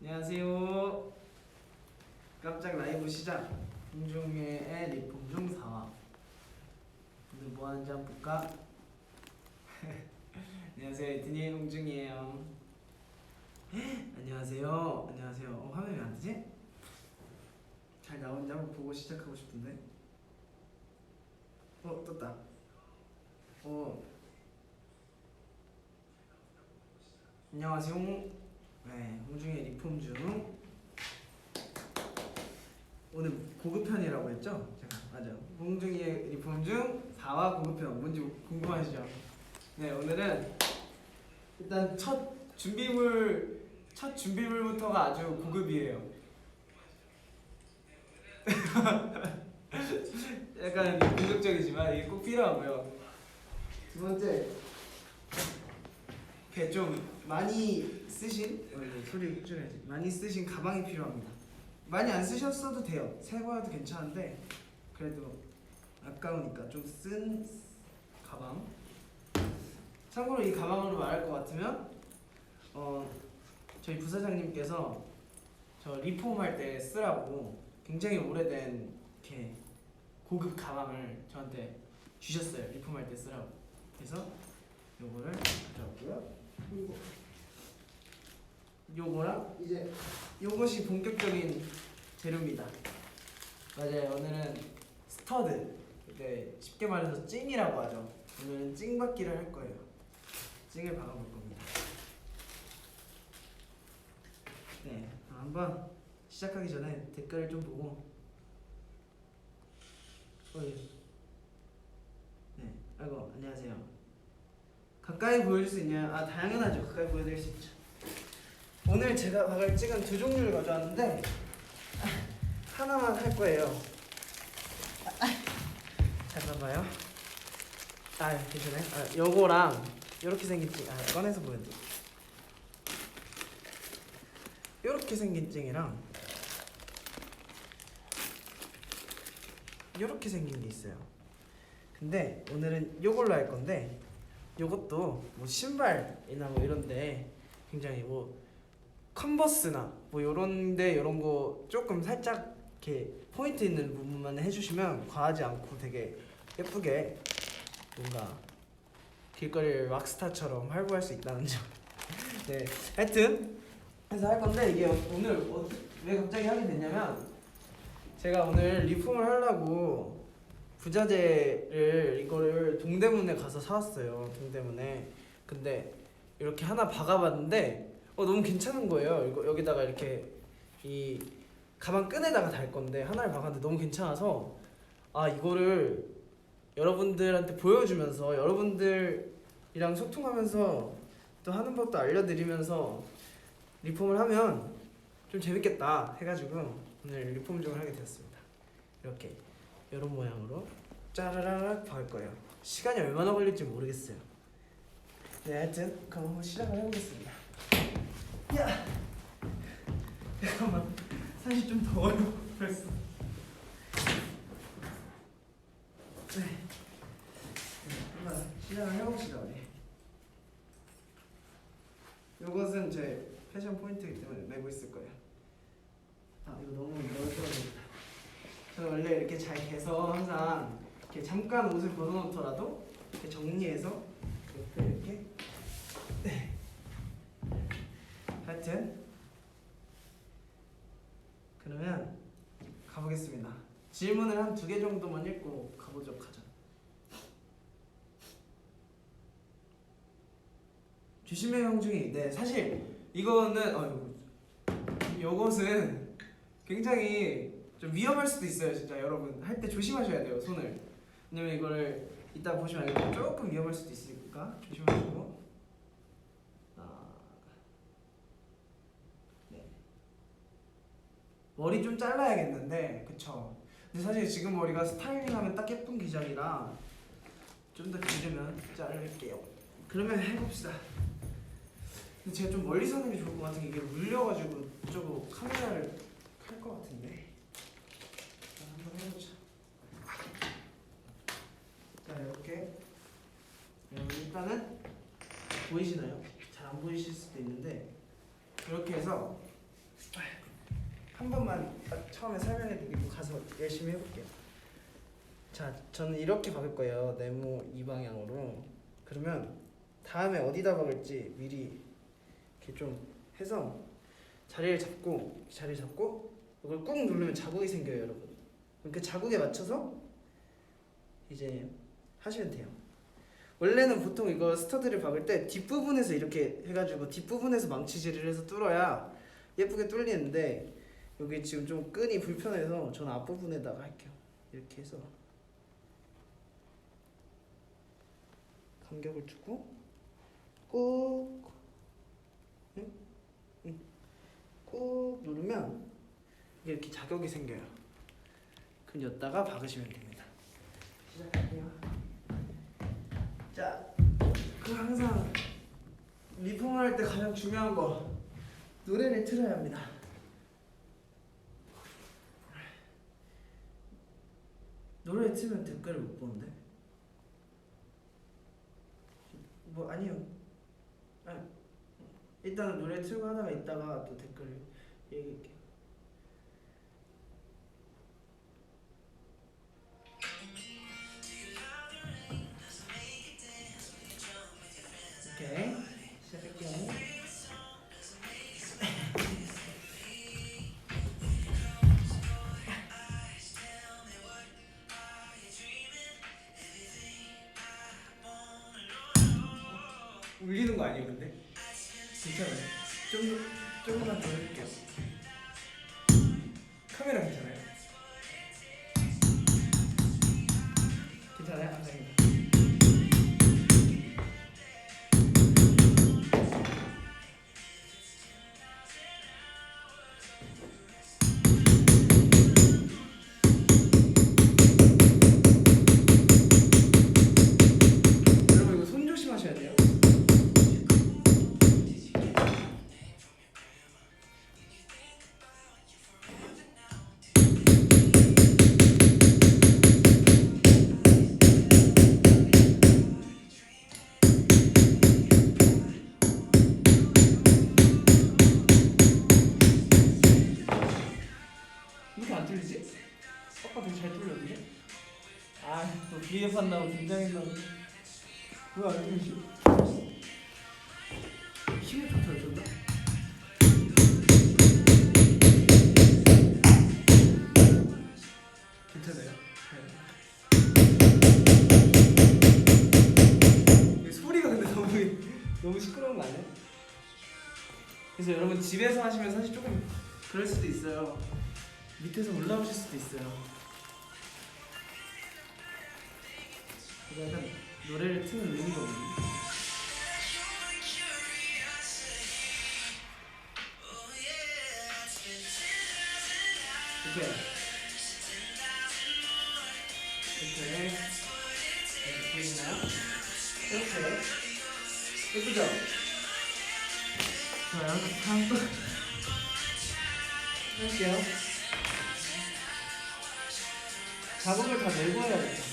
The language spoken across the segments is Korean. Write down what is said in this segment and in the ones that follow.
안녕하세요. 깜짝 라이브 시작. 홍중의 리폼 중 4화. 오늘 뭐 하는지 한번 볼까? 안녕하세요. 에트니 홍중이에요. 안녕하세요. 안녕하세요. 화면이 왜 안 뜨지? 잘 나오는지 한번 보고 시작하고 싶은데. 떴다. 안녕하세요. 네, 홍중의 리폼 중. 오늘 고급편이라고 했죠? 제가 맞아요. 홍중이의 리폼 중 4화 고급편. 뭔지 궁금하시죠? 네, 오늘은 일단 첫 준비물부터가 아주 고급이에요. 약간 공격적이지만 이게 꼭 필요하고요. 두 번째, 이렇게 좀 많이 쓰신 소리 줄여야지. 많이 쓰신 가방이 필요합니다. 많이 안 쓰셨어도 돼요. 새 거여도 괜찮은데 그래도 아까우니까 좀 쓴 가방. 참고로 이 가방으로 말할 것 같으면 저희 부사장님께서 저 리폼할 때 쓰라고 굉장히 오래된 이렇게 고급 가방을 저한테 주셨어요. 리폼할 때 쓰라고. 그래서 요거를 가져왔고요. 그리고 요거랑 이제 요것이 본격적인 재료입니다. 맞아요. 오늘은 스터드. 쉽게 말해서 찡이라고 하죠. 오늘은 찡받기를 할 거예요. 찡을 박아볼 겁니다. 네, 한번 시작하기 전에 댓글을 좀 보고. 네, 아이고 안녕하세요. 가까이 보여줄 수 있냐요? 아, 당연하죠. 가까이 보여드릴 수 있죠. 오늘 제가 박을 찡은 두 종류를 가져왔는데 하나만 할 거예요. 잠깐만요. 괜찮아요. 요거랑 요렇게 생긴 찡. 꺼내서 보여드릴게요. 요렇게 생긴 찡이랑 요렇게 생긴 게 있어요. 근데 오늘은 요걸로 할 건데, 요것도 뭐 신발이나 뭐 이런데 굉장히 뭐 컨버스나 뭐 요런데 요런 거 조금 살짝 이렇게 포인트 있는 부분만 해주시면 과하지 않고 되게 예쁘게 뭔가 길거리 락스타처럼 활보할 수 있다는 점. 네, 하여튼 해서 할 건데, 이게 오늘 왜 갑자기 하게 됐냐면, 제가 오늘 리폼을 하려고 부자재를 이거를 동대문에 가서 사왔어요. 동대문에. 근데 이렇게 하나 박아봤는데 너무 괜찮은 거예요. 이거 여기다가 이렇게 이 가방 끈에다가 달 건데 하나를 박았는데 너무 괜찮아서 이거를 여러분들한테 보여주면서 여러분들이랑 소통하면서 또 하는 법도 알려드리면서 리폼을 하면 좀 재밌겠다 해가지고 오늘 리폼 중을 하게 되었습니다. 이렇게 이런 모양으로 짜라라락 박을 거예요. 시간이 얼마나 걸릴지 모르겠어요. 네, 하여튼 그럼 한번 시작을 해보겠습니다. 야! 잠깐만, 사실 좀 더워요 벌써. 네, 한번 시작을 해봅시다. 우리 요것은 제 패션 포인트이기 때문에 메고 있을 거예요. 이거 너무 넓어졌다. 저 원래 이렇게 잘 개서 항상 이렇게 잠깐 옷을 벗어놓더라도 이렇게 정리해서 이렇게. 네. 하여튼 그러면 가보겠습니다. 질문을 한 2개 정도만 읽고 가보도록 하죠. 조심해요 형중이. 네, 사실 이거는 요것은 굉장히 좀 위험할 수도 있어요. 진짜 여러분 할 때 조심하셔야 돼요. 손을. 왜냐면 이거를 이따 보시면 알겠지만 조금 위험할 수도 있으니까 조심하시고. 네. 머리 좀 잘라야겠는데, 그쵸? 근데 사실 지금 머리가 스타일링하면 딱 예쁜 기장이라 좀 더 기르면 자를게요. 그러면 해봅시다. 근데 제가 좀 멀리서 하는 게 좋을 것 같은 게, 이게 물려가지고 저거 카메라를 할 것 같은데. 자, 한번 해보자. 자, 이렇게 여러분 일단은 보이시나요? 잘 안 보이실 수도 있는데 이렇게 해서 한 번만 딱 처음에 설명해드리고 가서 열심히 해볼게요. 자, 저는 이렇게 박을 거예요. 네모 이 방향으로. 그러면 다음에 어디다 박을지 미리 이렇게 좀 해서 자리를 잡고 이걸 꾹 누르면 자국이 생겨요, 여러분. 그럼 그 자국에 맞춰서 이제 하시면 돼요. 원래는 보통 이거 스터드를 박을 때 뒷부분에서 이렇게 해가지고 뒷부분에서 망치질을 해서 뚫어야 예쁘게 뚫리는데 여기 지금 좀 끈이 불편해서 저는 앞부분에다가 할게요. 이렇게 해서 간격을 주고 꾹 꾹 누르면 이렇게 자격이 생겨요. 그럼 여기다가 박으시면 됩니다. 시작할게요. 자, 그 항상 리폼을 할 때 가장 중요한 거 노래를 틀어야 합니다. 노래 틀면 댓글을 못 보는데? 뭐 아니요. 일단은 노래 틀고 하다가 있다가 또 댓글을 얘기할게요. 오케이, 시작할게요. 울리는 거 아니에요, 근데? 괜찮아요? 조금만 더 해볼게요. 카메라 괜찮아요? 괜찮아요? 감사합니다. 여러분 이거 손 조심하셔야 돼요. 이렇게 안 뚫리지? 아까 되게 잘 뚫렸는데? 아, 또 기획한다고 긴장했나고. 왜 안 뚫리지? 힘을 좀 덜 줬나? 괜찮아요? 네. 소리가 근데 너무 시끄러운 거 아니야? 그래서 여러분 집에서 하시면 사실 조금 그럴 수도 있어요. 밑에서 올라오실 수도 있어요. 이거 약간 노래를 트는 의미거든요. 이렇게 보이시나요? 이렇게 예쁘죠? 좋아요. 다음 또 할게요. 자국을 다 내고 해야 돼요.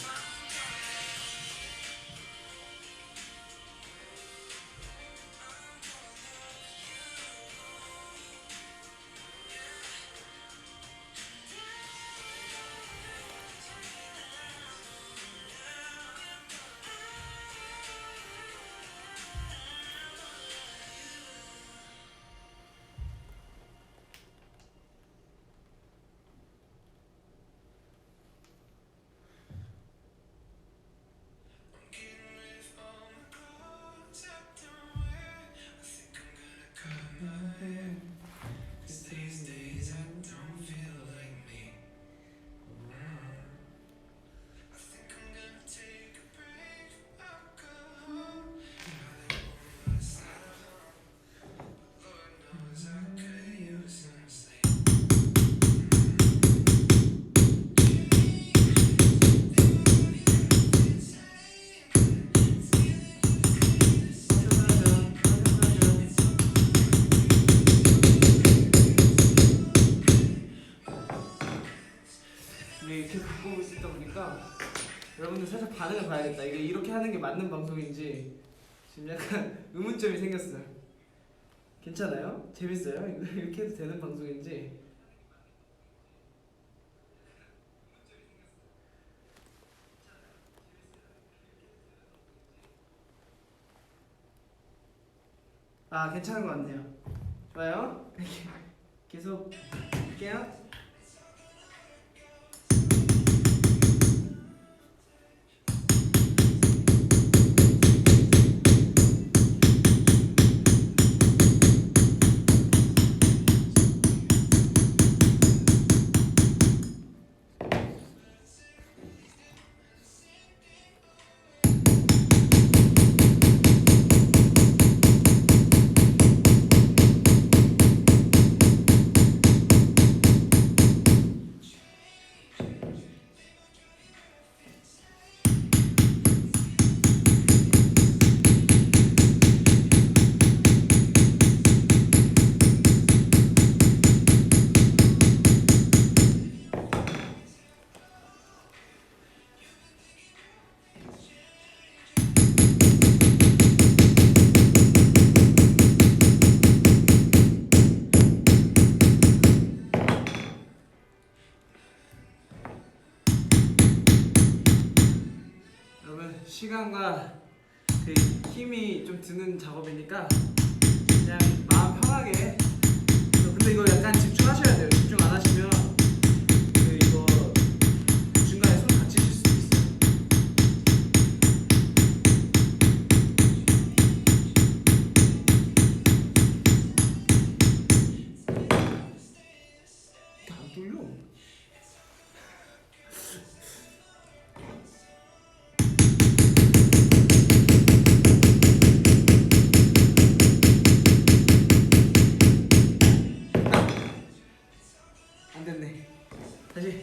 이렇게 바꾸고 있다 보니까 여러분들 살짝 반응을 봐야겠다. 이게 이렇게 하는 게 맞는 방송인지 지금 약간 의문점이 생겼어요. 괜찮아요? 재밌어요? 이거 이렇게 해도 되는 방송인지. 아 괜찮은 것 같네요. 좋아요. 계속 할게요. 시간과 그 힘이 좀 드는 작업이니까 그냥 마음 편하게. 근데 이거 약간 집중하셔야 돼요. 집중 안 하시면 그 이거 중간에 손 다치실 수도 있어요. 이게 안 돌려. 안 됐네. 다시.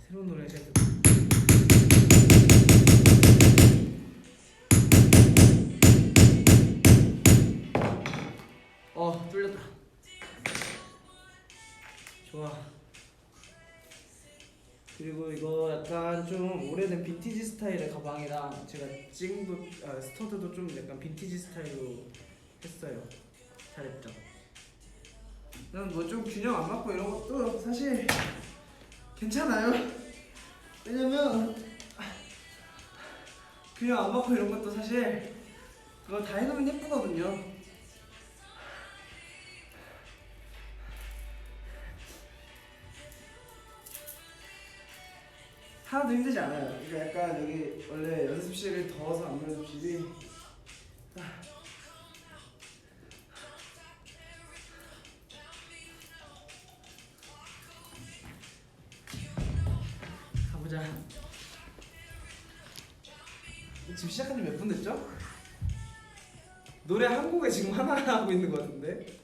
새로운 노래 시작했다. 뚫렸다. 좋아. 그리고 이거 약간 좀 오래된 빈티지 스타일의 가방이랑 제가 지금도 스터드도 좀 약간 빈티지 스타일로 했어요. 잘했죠? 난 뭐 좀 균형 안 맞고 이런 것도 사실 괜찮아요. 왜냐면 균형 안 맞고 이런 것도 사실 그거 다 해놓으면 예쁘거든요. 하나도 힘들지 않아요. 이거 약간 여기 원래 연습실이 더워서 안 연습실이 가보자. 지금 시작한 지 몇 분 됐죠? 노래 한 곡에 지금 하나 하고 있는 것 같은데.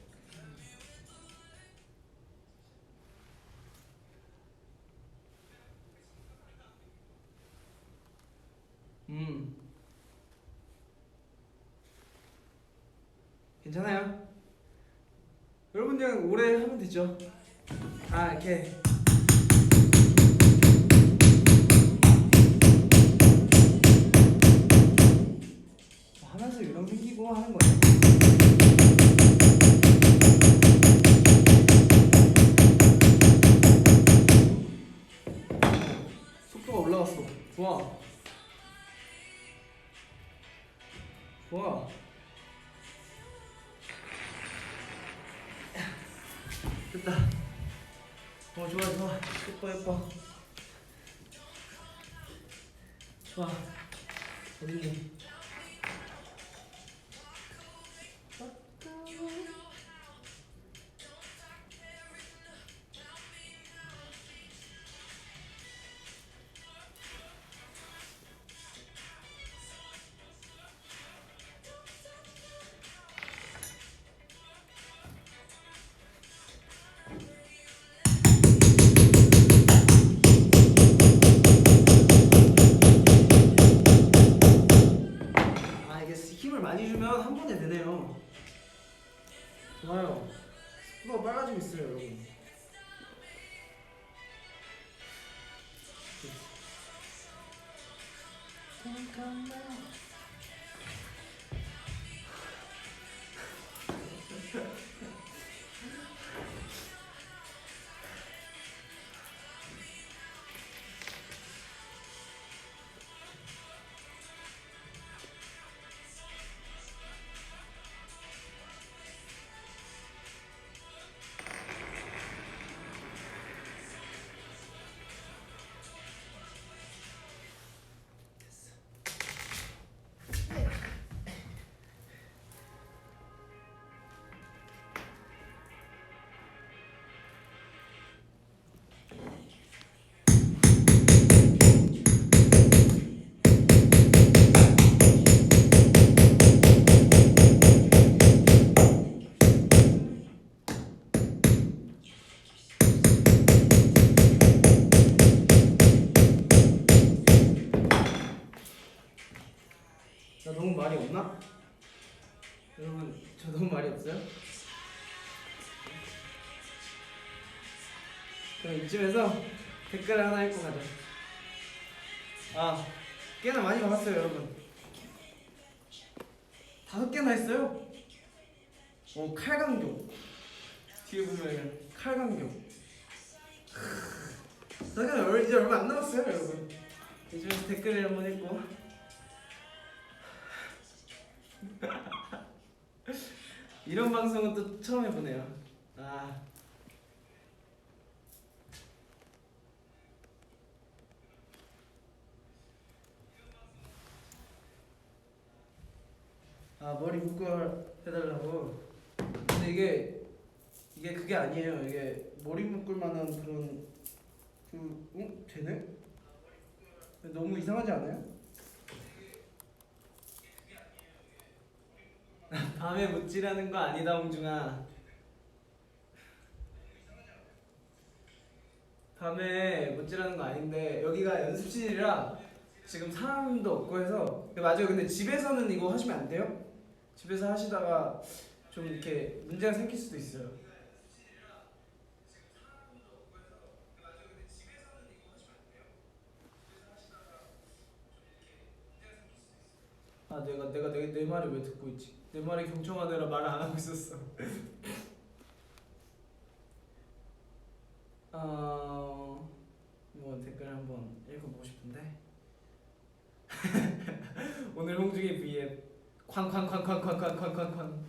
괜찮아요. 여러분 그냥 오래 하면 되죠. 이렇게 하면서 요령 생기고 하는 거예요. 속도가 올라갔어. 좋아. 좋아. 됐다. 좋아 좋아. 예뻐. 좋아. 어딨니? 힘을 많이 주면 한 번에 되네요. 좋아요. 속도가 빨라지고 있어요, 여러분. 너무 말이 없나? 여러분 저 너무 말이 없어요? 그럼 이쯤에서 댓글 하나 읽고 가자. 아 꽤나 많이 받았어요 여러분. 5개나 했어요. 칼강교 뒤에 보면 칼강교. 저희가 이제 얼마 안 남았어요 여러분. 이쯤에서 댓글을 한번 읽고 이런 방송은 또 처음 해보네요. 머리 묶어 해달라고. 근데 이게 그게 아니에요. 이게 머리 묶을 만한 그런 되네? 너무 이상하지 않아요? 밤에 묻지라는 거 아니다 홍중아. 밤에 묻지라는 거 아닌데 여기가 연습실이라 지금 사람도 없고 해서. 맞아요. 근데 집에서는 이거 하시면 안 돼요. 집에서 하시다가 좀 이렇게 문제가 생길 수도 있어요. 내가 내 말을 왜 듣고 있지? 내 말에 경청하느라 말을 안 하고 있었어. 뭐 댓글 한번 읽어보고 싶은데. 오늘 홍중이 V앱 쾅쾅쾅쾅쾅쾅쾅쾅.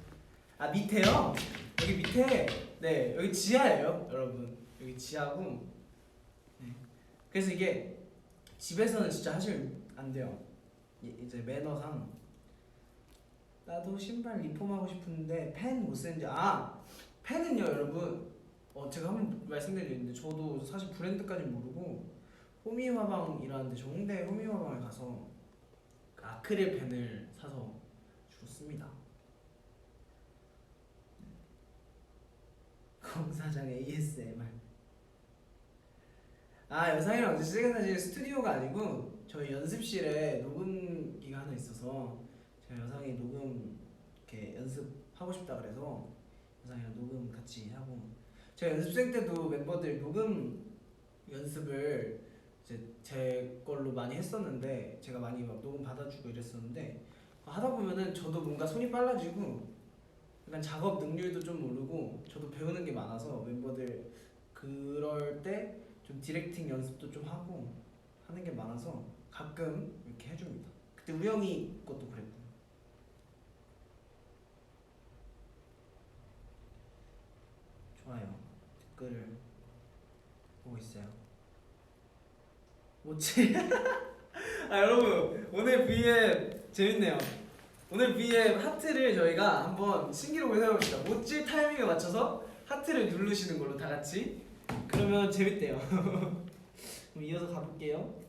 밑에요? 여기 밑에. 네 여기 지하예요 여러분. 여기 지하고. 네. 그래서 이게 집에서는 진짜 하시면 안 돼요. 이제 매너상. 나도 신발 리폼하고 싶은데 펜 못 쓰는지. 펜은요 여러분, 제가 한번 말씀드렸는데 저도 사실 브랜드까지 모르고 호미화방이라는데 저 홍대 호미화방에 가서 그 아크릴 펜을 사서 주로 씁니다. 공사장 ASMR. 여상이랑 어제 찍은 사실 스튜디오가 아니고 저희 연습실에 녹음기가 하나 있어서 제가 여상이 녹음 이렇게 연습하고 싶다 그래서 여상이랑 녹음 같이 하고. 제가 연습생 때도 멤버들 녹음 연습을 이제 제 걸로 많이 했었는데 제가 많이 막 녹음 받아주고 이랬었는데 하다 보면은 저도 뭔가 손이 빨라지고 약간 작업 능률도 좀 오르고 저도 배우는 게 많아서 멤버들 그럴 때 좀 디렉팅 연습도 좀 하고 하는 게 많아서 가끔 이렇게 해줍니다. 그때 우영이 것도 그랬고. 좋아요. 댓글을 보고 있어요. 모찌. 여러분 오늘 V앱 재밌네요. 오늘 V앱 하트를 저희가 한번 신기록을 세워봅시다. 모찌 타이밍에 맞춰서 하트를 누르시는 걸로 다 같이. 그러면 재밌대요. 그럼 이어서 가볼게요.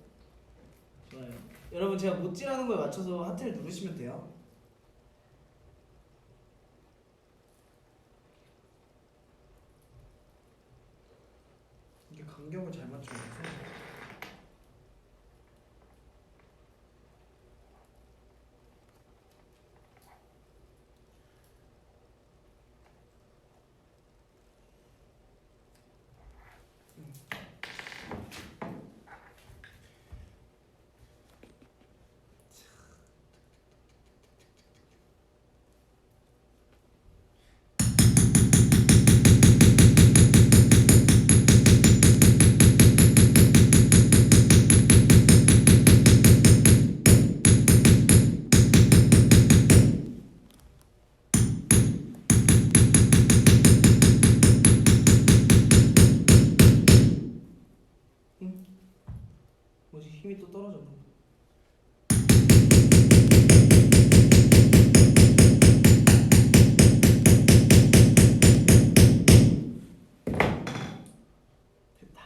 좋아요. 여러분 제가 모찌라는 거에 맞춰서 하트를 누르시면 돼요. 이게 간격을 잘 맞춰야 돼서. 뭐지 힘이 또 떨어졌나? 됐다.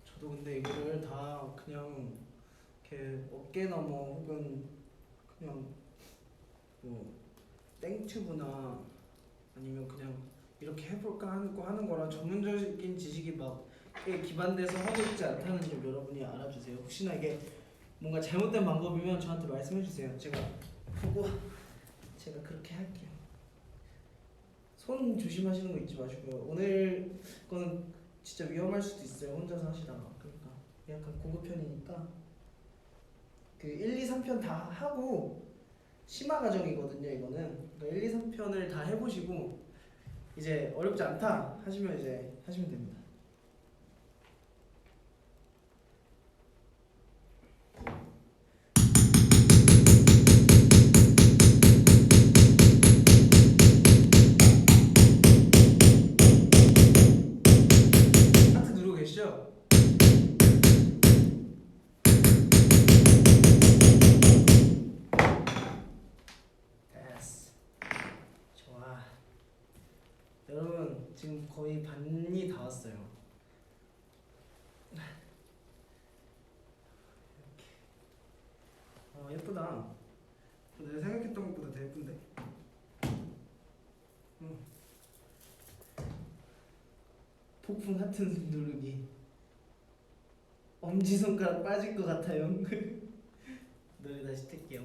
저도 근데 이거를 다 그냥 이렇게 어깨 너머 혹은 그냥 뭐 땡튜브나 아니면 그냥 이렇게 해볼까 하는 거라 전문적인 지식이 막 기반돼서 하고 있지 않다는 점 여러분이 알아주세요. 혹시나 이게 뭔가 잘못된 방법이면 저한테 말씀해 주세요. 제가 보고 제가 그렇게 할게요. 손 조심하시는 거 잊지 마시고요. 오늘 거는 진짜 위험할 수도 있어요. 혼자서 하시다가. 그러니까 약간 고급편이니까 그 1, 2, 3편 다 하고 심화 과정이거든요. 이거는 그러니까 1, 2, 3편을 다 해보시고 이제 어렵지 않다 하시면 이제 하시면 됩니다. 하트 누르고 계시죠? 됐어. 좋아. 여러분 지금 거의 반이 다 왔어요. 예쁘다. 내가 생각했던 것보다 더 예쁜데. 폭풍 하트 누르기. 엄지손가락 빠질 것 같아요. 노래 다시 틀게요.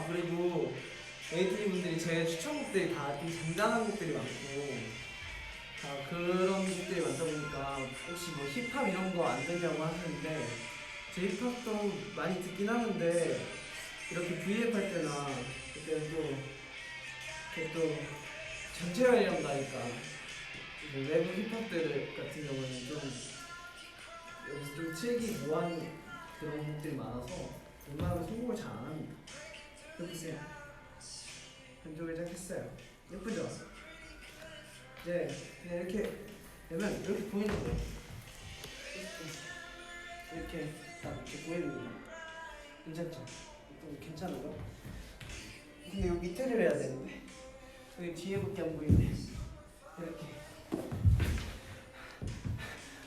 그리고 에이트리 분들이 제 추천곡들이 다 좀 잔잔한 곡들이 많고 다 그런 곡들이 많다 보니까 혹시 뭐 힙합 이런 거 안 듣냐고 하시는데 제 힙합도 많이 듣긴 하는데 이렇게 V앱 할 때나 그때는 또 전체적이랑 나니까 외국 힙합들 같은 경우는 좀 여기서 좀 틀기 무한 그런 곡들이 많아서 웬만하면 선곡을 잘 안 합니다. 보세요. 한쪽을 시작했어요. 예쁘죠? 이제 그냥 이렇게 되면 이렇게 보이는 거예요. 이렇게 딱 이렇게 보이는 거예요. 괜찮죠? 좀 괜찮아요? 근데 여기 밑에를 해야 되는데 여기 뒤에밖에 안 보이네. 이렇게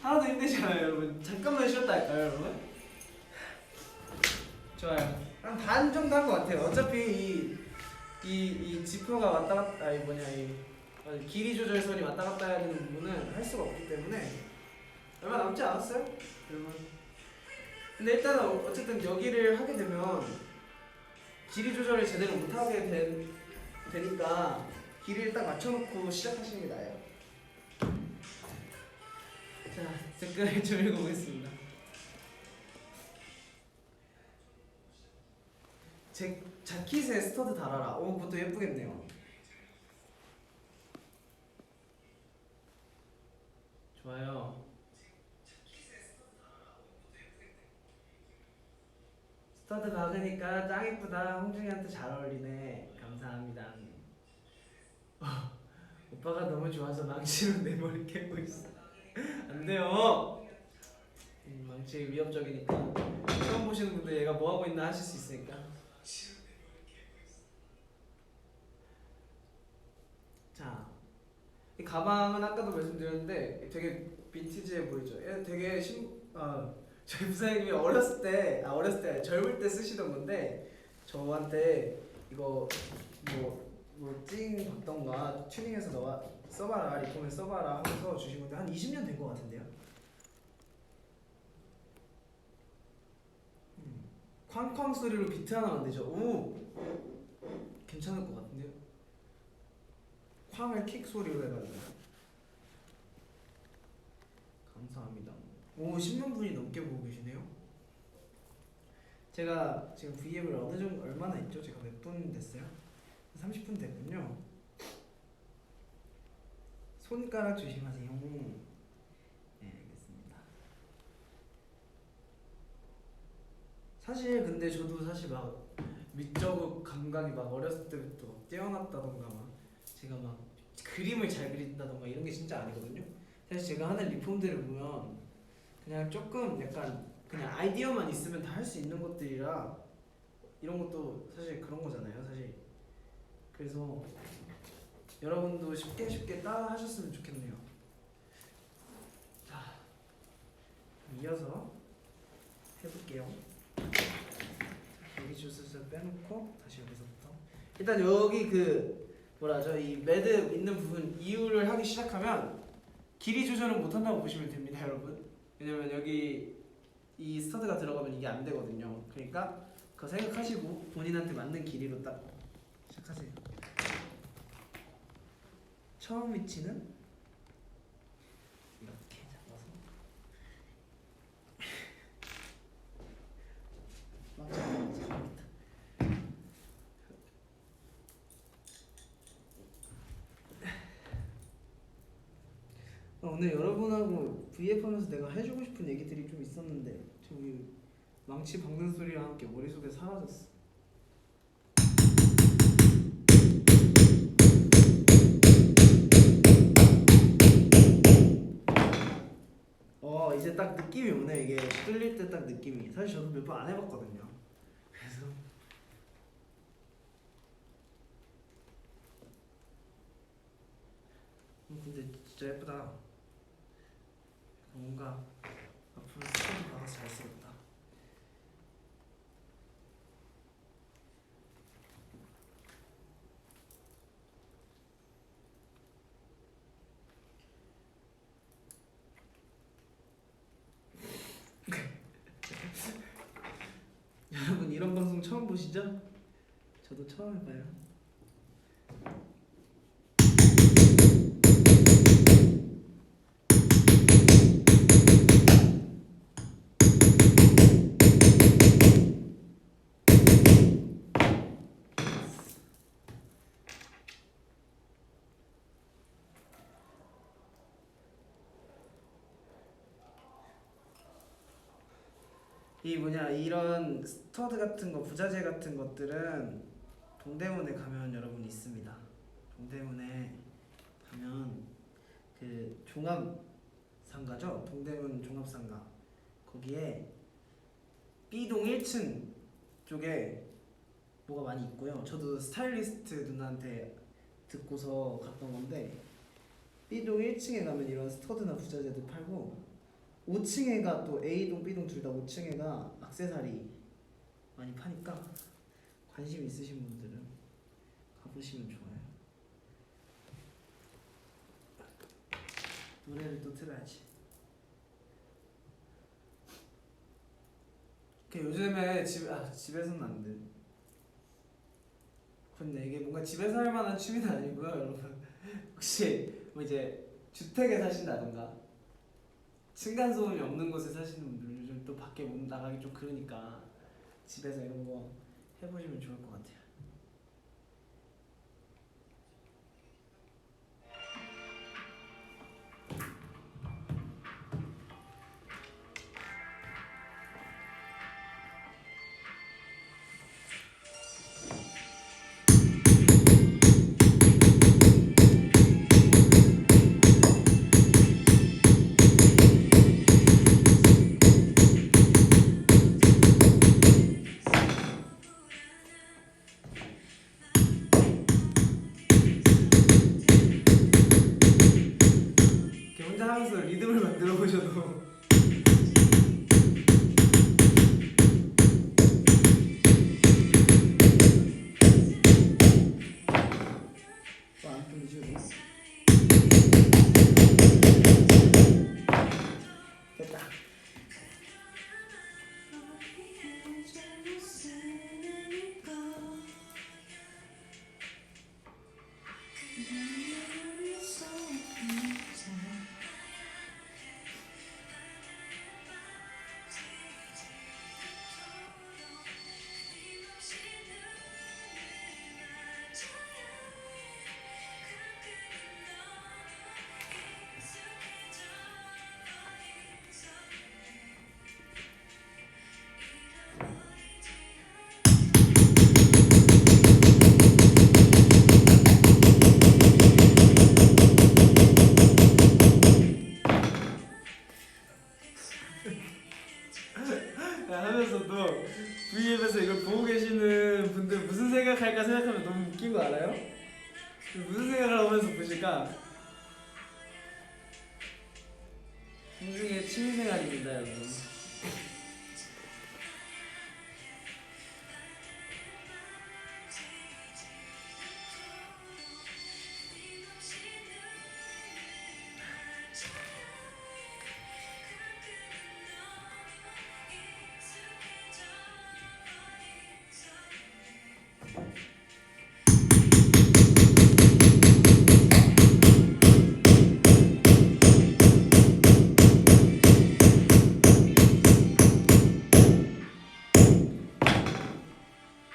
하나도 힘들잖아요 여러분. 잠깐만 쉬었다 할까요 여러분? 좋아요. 한 반 정도 한 것 같아요. 어차피 이 지퍼가 왔다 갔다 길이 조절선이 왔다 갔다 해야 되는 부분은 할 수가 없기 때문에 얼마 남지 않았어요, 여러분. 근데 일단은 어쨌든 여기를 하게 되면 길이 조절을 제대로 못 하게 되니까 길이를 딱 맞춰놓고 시작하시는 게 나아요. 자, 댓글을 좀 읽어보겠습니다. 제 자켓에 스터드 달아라. 오, 그것도 예쁘겠네요. 좋아요. 스터드 박으니까 짱 예쁘다. 홍중이한테 잘 어울리네. 감사합니다. 오빠가 너무 좋아서 망치로 내 머리 깨고 있어. 안 돼요. 망치 위협적이니까 처음 보시는 분들 얘가 뭐 하고 있나 하실 수 있으니까. 이 가방은 아까도 말씀드렸는데 되게 빈티지해 보이죠. 얘 되게 저희 부사님이 어렸을 때 젊을 때 쓰시던 건데 저한테 이거 뭐찡 받던가 튜닝해서 너가 써봐라, 리폼에 써봐라 하면서 주신 건데 한 20년 된 것 같은데요. 쾅쾅 소리로 비트 하나 만들죠. 오, 괜찮을 것 같은데요. 쾅을 킥 소리로 해가지고. 감사합니다. 오, 10만 분이 넘게 보고 계시네요. 제가 지금 V앱을 어느 정도 얼마나 했죠? 제가 몇 분 됐어요? 30분 됐군요. 손가락 조심하세요. 네, 알겠습니다. 사실 근데 저도 사실 막 미적 감각이 막 어렸을 때부터 뛰어났다던가 막 제가 막 그림을 잘 그린다던가 이런 게 진짜 아니거든요. 사실 제가 하는 리폼들을 보면 그냥 조금 약간 그냥 아이디어만 있으면 다 할 수 있는 것들이라 이런 것도 사실 그런 거잖아요. 사실 그래서 여러분도 쉽게 따라 하셨으면 좋겠네요. 자, 이어서 해볼게요. 여기 주스를 빼놓고 다시 여기서부터 일단 여기 이 매듭 있는 부분 이유를 하기 시작하면 길이 조절은 못한다고 보시면 됩니다, 여러분. 왜냐면 여기 이 스터드가 들어가면 이게 안 되거든요. 그러니까 그거 생각하시고 본인한테 맞는 길이로 딱 시작하세요. 처음 위치는 이렇게 잡아서 맞아. 오늘 여러분하고 V앱 하면서 내가 해주고 싶은 얘기들이 좀 있었는데 저기 망치 박는 소리와 함께 머릿속에 사라졌어. 이제 딱 느낌이 오네. 이게 뚫릴 때 딱 느낌이. 사실 저도 몇 번 안 해봤거든요. 그래서 근데 진짜 예쁘다. 뭔가 앞으로 스타일 나가서 잘 쓰겠다. 여러분 이런 방송 처음 보시죠? 저도 처음 해봐요. 이런 스터드 같은 거, 부자재 같은 것들은 동대문에 가면 여러분 있습니다. 동대문에 가면 그 종합상가죠? 동대문 종합상가 거기에 B동 1층 쪽에 뭐가 많이 있고요. 저도 스타일리스트 누나한테 듣고서 갔던 건데 B동 1층에 가면 이런 스터드나 부자재도 팔고 5층에가 또 A동, B동 둘 다 5층에가 액세서리 많이 파니까 관심 있으신 분들은 가보시면 좋아요. 노래를 또 틀어야지. 요즘에 집에서는 안 돼. 근데 이게 뭔가 집에서 할 만한 취미는 아니고요, 여러분. 혹시 뭐 이제 주택에 사신다던가 층간 소음이 없는 곳에 사시는 분들 요즘 또 밖에 못 나가기 좀 그러니까 집에서 이런 거 해보시면 좋을 것 같아요. 보셔도 안 풀리죠? 됐다. 하면서도 V앱에서 이걸 보고 계시는 분들 무슨 생각할까 생각하면 너무 웃긴 거 알아요? 무슨 생각을 하면서 보실까? 공중의 취미생활입니다, 여러분.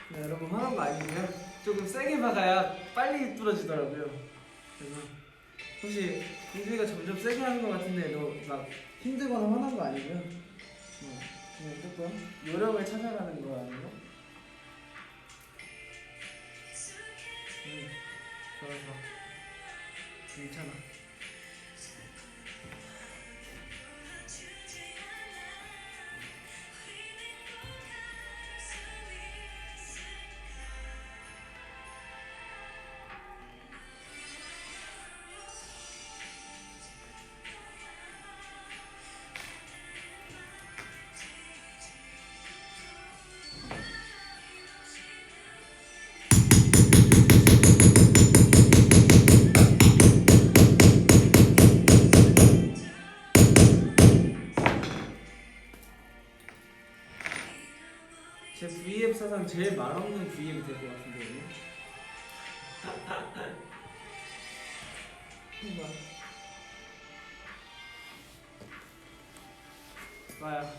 네, 여러분 화난 거 아니고요. 조금 세게 박아야 빨리 뚫어지더라고요. 그래서 혹시 공주이가 점점 세게 하는 거 같은데 너 막 힘들거나 화난 거 아니고요. 그냥 조금 요령을 찾아가는 거 아니에요? 좋아서 괜찮아. 제 V앱 사상 제일 말없는 V앱이 될 것 같은데요. 봐요.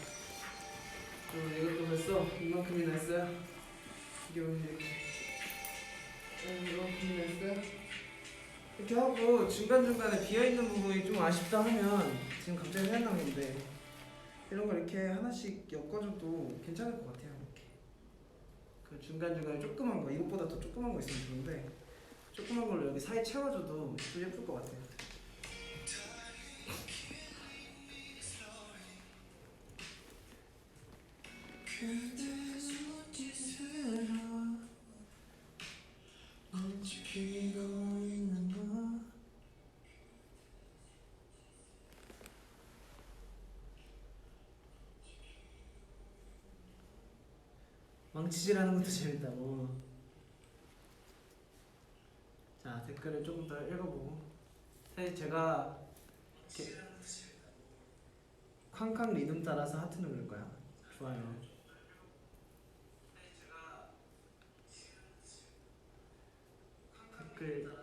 이것도 벌써 이만큼이나 했어요. 이게 이렇게 이만큼이나 했어요. 이렇게 하고 중간중간에 비어있는 부분이 좀 아쉽다 하면 지금 갑자기 생각난 건데 이런 거 이렇게 하나씩 엮어줘도 괜찮을 것 같아요. 이렇게 그 중간중간에 조그만 거, 이것보다 더 조그만 거 있으면 좋은데 조그만 걸로 여기 사이 채워줘도 좀 예쁠 것 같아요. 망치질하는 것도 재밌다고. 자, 댓글을 조금 더 읽어보고. 사실 제가 이렇게 쾅쾅 리듬 따라서 하트 누를 거야. 좋아요. 댓글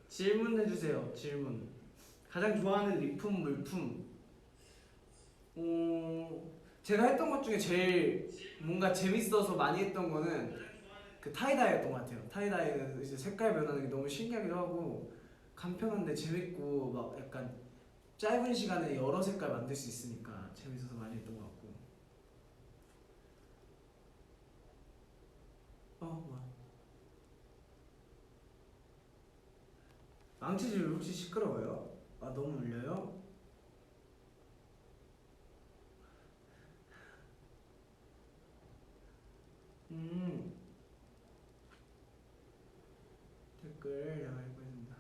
질문해 주세요. 질문. 가장 좋아하는 리품 물품. 제가 했던 것 중에 제일 뭔가 재밌어서 많이 했던 거는 그 타이다이였던 것 같아요. 타이다이는 이제 색깔 변하는 게 너무 신기하기도 하고 간편한데 재밌고 막 약간 짧은 시간에 여러 색깔 만들 수 있으니까 재밌어서 많이 했던 것 같고. 뭐야? 망치질 혹시 시끄러워요? 너무 울려요? 댓글 내가 읽고 있습니다.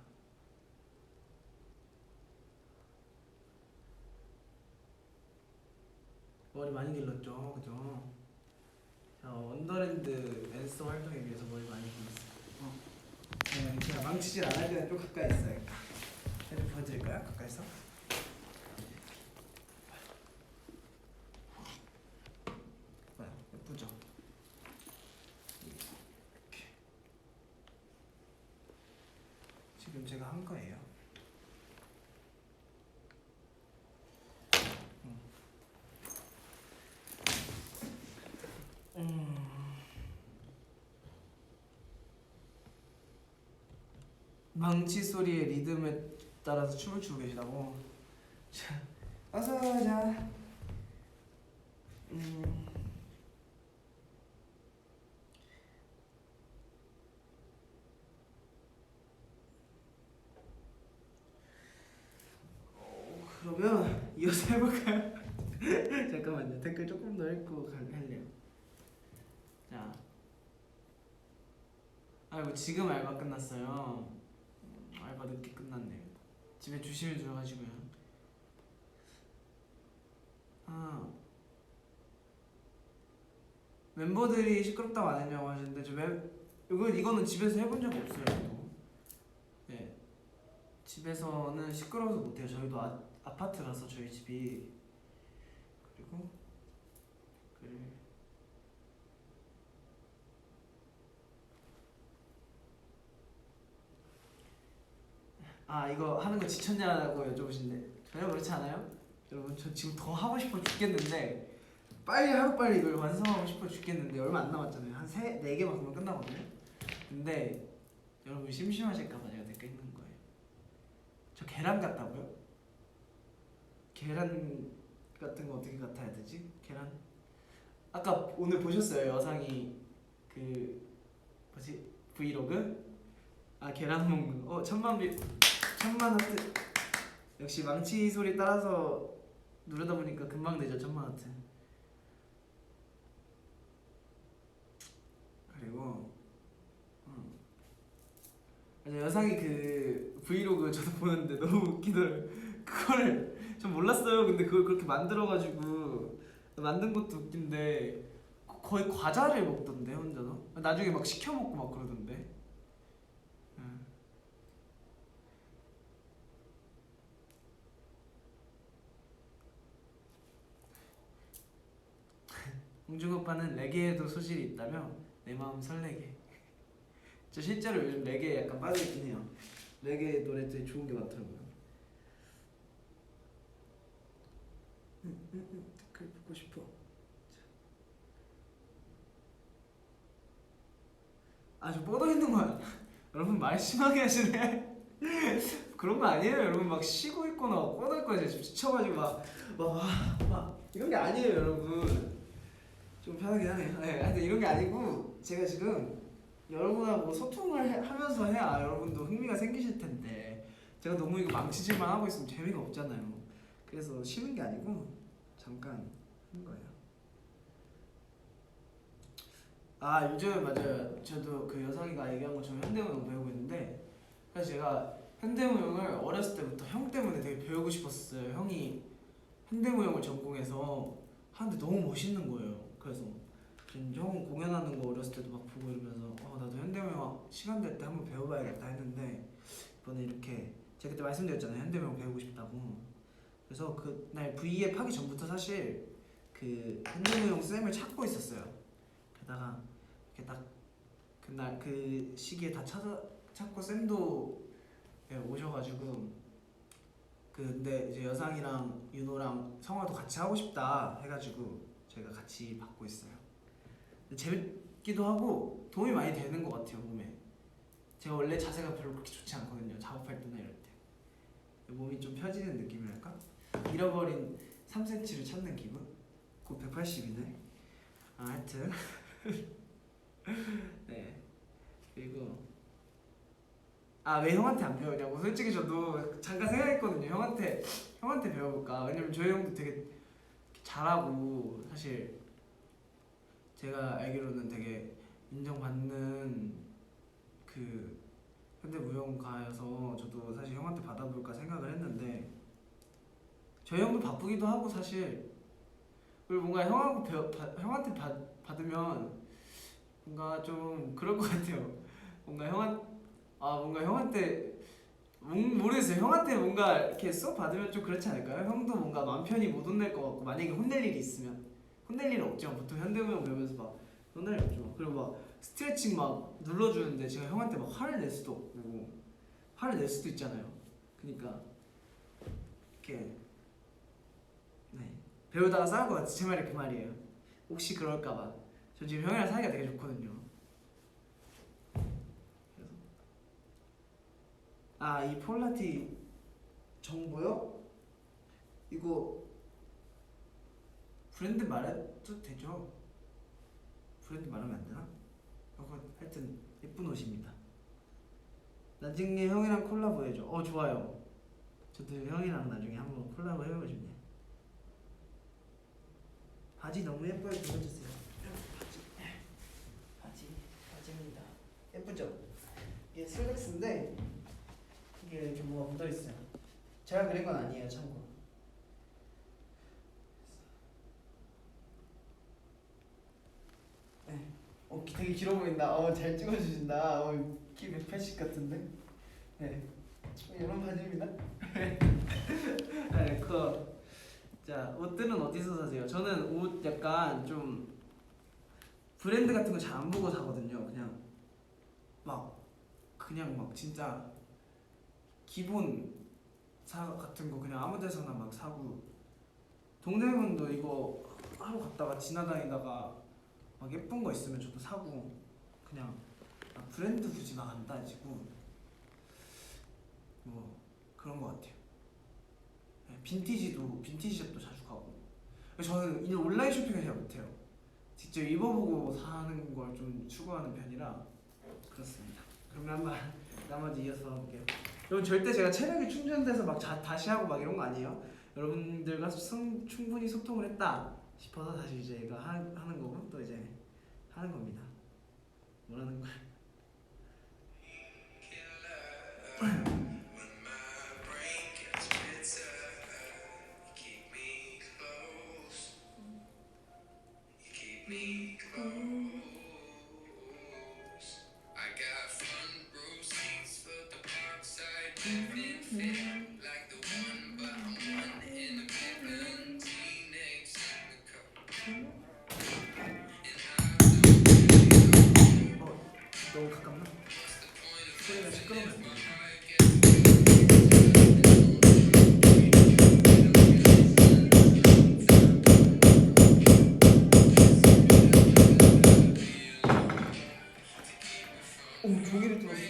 머리 많이 길렀죠, 그죠? 자, 원더랜드 앤서 활동에 비해서 머리 많이 길렀어요. 제가 망치질 안 할 때는 좀 가까이 있어야겠다. 좀 보여드릴까요? 가까이서? 예쁘죠? 이렇게. 지금 제가 한 거예요. 망치 소리의 리듬에 따라서 춤을 추고 계시다고. 자, 어서 자. 그러면 이어서 해볼까요? 잠깐만요. 댓글 조금 더 읽고 할래요. 자, 아이고 지금 알바 끝났어요. 알바 늦게 끝났네요. 집에 조심히 들어가시고요. 멤버들이 시끄럽다고 안 했냐고 하시는데 이거는 집에서 해본 적 없어요. 저도. 네, 집에서는 시끄러워서 못해요. 저희도 아파트라서 저희 집이. 그리고 이거 하는 거 지쳤냐고 여쭤보시는데 전혀 그렇지 않아요? 여러분 저 지금 더 하고 싶어 죽겠는데 하루빨리 이걸 완성하고 싶어 죽겠는데 얼마 안 남았잖아요. 한 4개만 그러면 끝나거든요. 근데 여러분 심심하실까봐 제가 댓글 읽는 거예요. 저 계란 같다고요? 계란 같은 거 어떻게 같아야 되지? 계란? 아까 오늘 보셨어요? 여상이 그 뭐지? 브이로그? 계란 먹는 거. 천만 하트. 역시 망치 소리 따라서 누르다 보니까 금방 되죠. 1000만 하트. 그리고 여상이 그 브이로그 저도 보는데 너무 웃기더라고요. 그거를 전 몰랐어요. 근데 그걸 그렇게 만들어가지고 만든 것도 웃긴데 거의 과자를 먹던데 혼자서. 나중에 막 시켜 먹고 막 그러던데. 홍중 오빠는 레게에도 소질이 있다며 내 마음 설레게. 저 실제로 요즘 레게에 약간 빠져있긴 해요. 레게 노래들이 좋은 게 많더라고요. 댓글 보고 싶어. 저 뻗어있는 거야. 여러분 말 심하게 하시네. 그런 거 아니에요. 여러분 막 쉬고 있거나 뻗어있거나 지금 지쳐가지고 막 이런 게 아니에요. 여러분 좀 편하긴 하네요. 네, 하여튼 이런 게 아니고 제가 지금 여러분하고 소통을 하면서 해야 여러분도 흥미가 생기실 텐데 제가 너무 이거 망치질만 하고 있으면 재미가 없잖아요. 그래서 쉬는 게 아니고 잠깐 한 거예요. 요즘 맞아요. 저도 그 여성이가 얘기한 것처럼 현대무용 배우고 있는데 사실 제가 현대무용을 어렸을 때부터 형 때문에 되게 배우고 싶었어요. 형이 현대무용을 전공해서 하는데 너무 멋있는 거예요. 그래서 형 공연하는 거 어렸을 때도 막 보고 이러면서 나도 현대무용 시간 될 때 한번 배워봐야겠다 했는데 이번에 이렇게 제가 그때 말씀드렸잖아요. 현대무용 배우고 싶다고. 그래서 그날 V앱 하기 전부터 사실 그 현대무용 쌤을 찾고 있었어요. 게다가 이렇게 딱 그날 그 시기에 다 찾고 쌤도 오셔가지고 근데 이제 여상이랑 윤호랑 성화도 같이 하고 싶다 해가지고 저희가 같이 받고 있어요. 재밌기도 하고 도움이 많이 되는 것 같아요. 몸에. 제가 원래 자세가 별로 그렇게 좋지 않거든요. 작업할 때나 이럴 때 몸이 좀 펴지는 느낌이랄까? 잃어버린 3cm를 찾는 기분? 곧 180이네. 하여튼 네. 그리고 왜 형한테 안 배우냐고. 솔직히 저도 잠깐 생각했거든요. 형한테 배워볼까. 왜냐면 저희 형도 되게 잘하고 사실 제가 알기로는 되게 인정받는 그 현대무용가여서 저도 사실 형한테 받아볼까 생각을 했는데 저희 형도 바쁘기도 하고 사실 그리고 뭔가 형한테 받으면 뭔가 좀 그럴 것 같아요. 뭔가 뭔가 형한테 모르겠어요. 형한테 뭔가 이렇게 쏙 받으면 좀 그렇지 않을까요? 형도 뭔가 마음 편히 못 혼낼 것 같고, 만약에 혼낼 일이 있으면 혼낼 일은 없지만 보통 현대무용 배우면서 막 혼낼 일 없죠. 그리고 막 스트레칭 막 눌러주는데 제가 형한테 막 화를 낼 수도 없고 화를 낼 수도 있잖아요. 그러니까 이렇게 배우다가 싸울 것 같아. 제 말이 그 말이에요. 혹시 그럴까봐. 저 지금 형이랑 사이가 되게 좋거든요. 이 폴라티 정보요? 이거 브랜드 말해도 되죠? 브랜드 말하면 안 되나? 하여튼 예쁜 옷입니다. 나중에 형이랑 콜라보 해줘. 좋아요. 저도 형이랑 나중에 한번 콜라보 해보고 싶네요. 바지 너무 예뻐요. 보여주세요. 바지입니다. 예쁘죠? 이게 슬랙스인데 이게 이렇게 뭐가 묻어있어요. 제가 그린 건 아니에요, 참고. 되게 길어 보인다. 잘 찍어주신다. 키 180 같은데? 네, 이런 바지입니다. 네, 자, 옷들은 어디서 사세요? 저는 옷 약간 좀 브랜드 같은 거 잘 안 보고 사거든요. 그냥 막 진짜 기본 같은 거 그냥 아무 데서나 막 사고, 동대문도 이거 하러 갔다가 지나다니다가 막 예쁜 거 있으면 저도 사고, 그냥 브랜드 굳이 막 안 따지고 뭐 그런 거 같아요. 빈티지샵도 자주 가고. 저는 이 온라인 쇼핑을 잘 못해요. 직접 입어보고 사는 걸 좀 추구하는 편이라 그렇습니다. 그러면 한번 나머지 이어서 볼게요. 여러분, 절대 제가 체력이 충전돼서 막 다시 하고 막 이런 거 아니에요. 여러분들과 충분히 소통을 했다 싶어서 다시 이제 이거 하는 거고, 또 이제 하는 겁니다. 뭐라는 거야? 너무 가깝나? 소리가 시끄러우면 안 되니까. 종이를 뚫었어.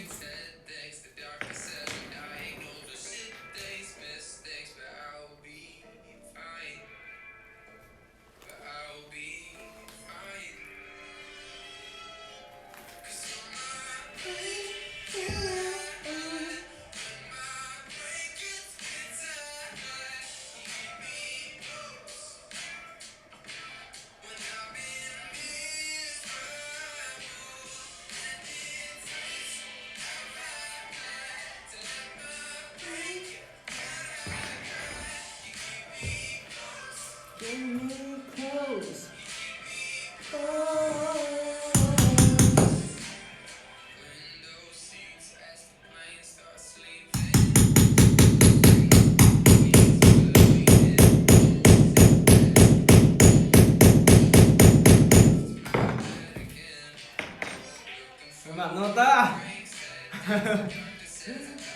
얼마 안 남았다.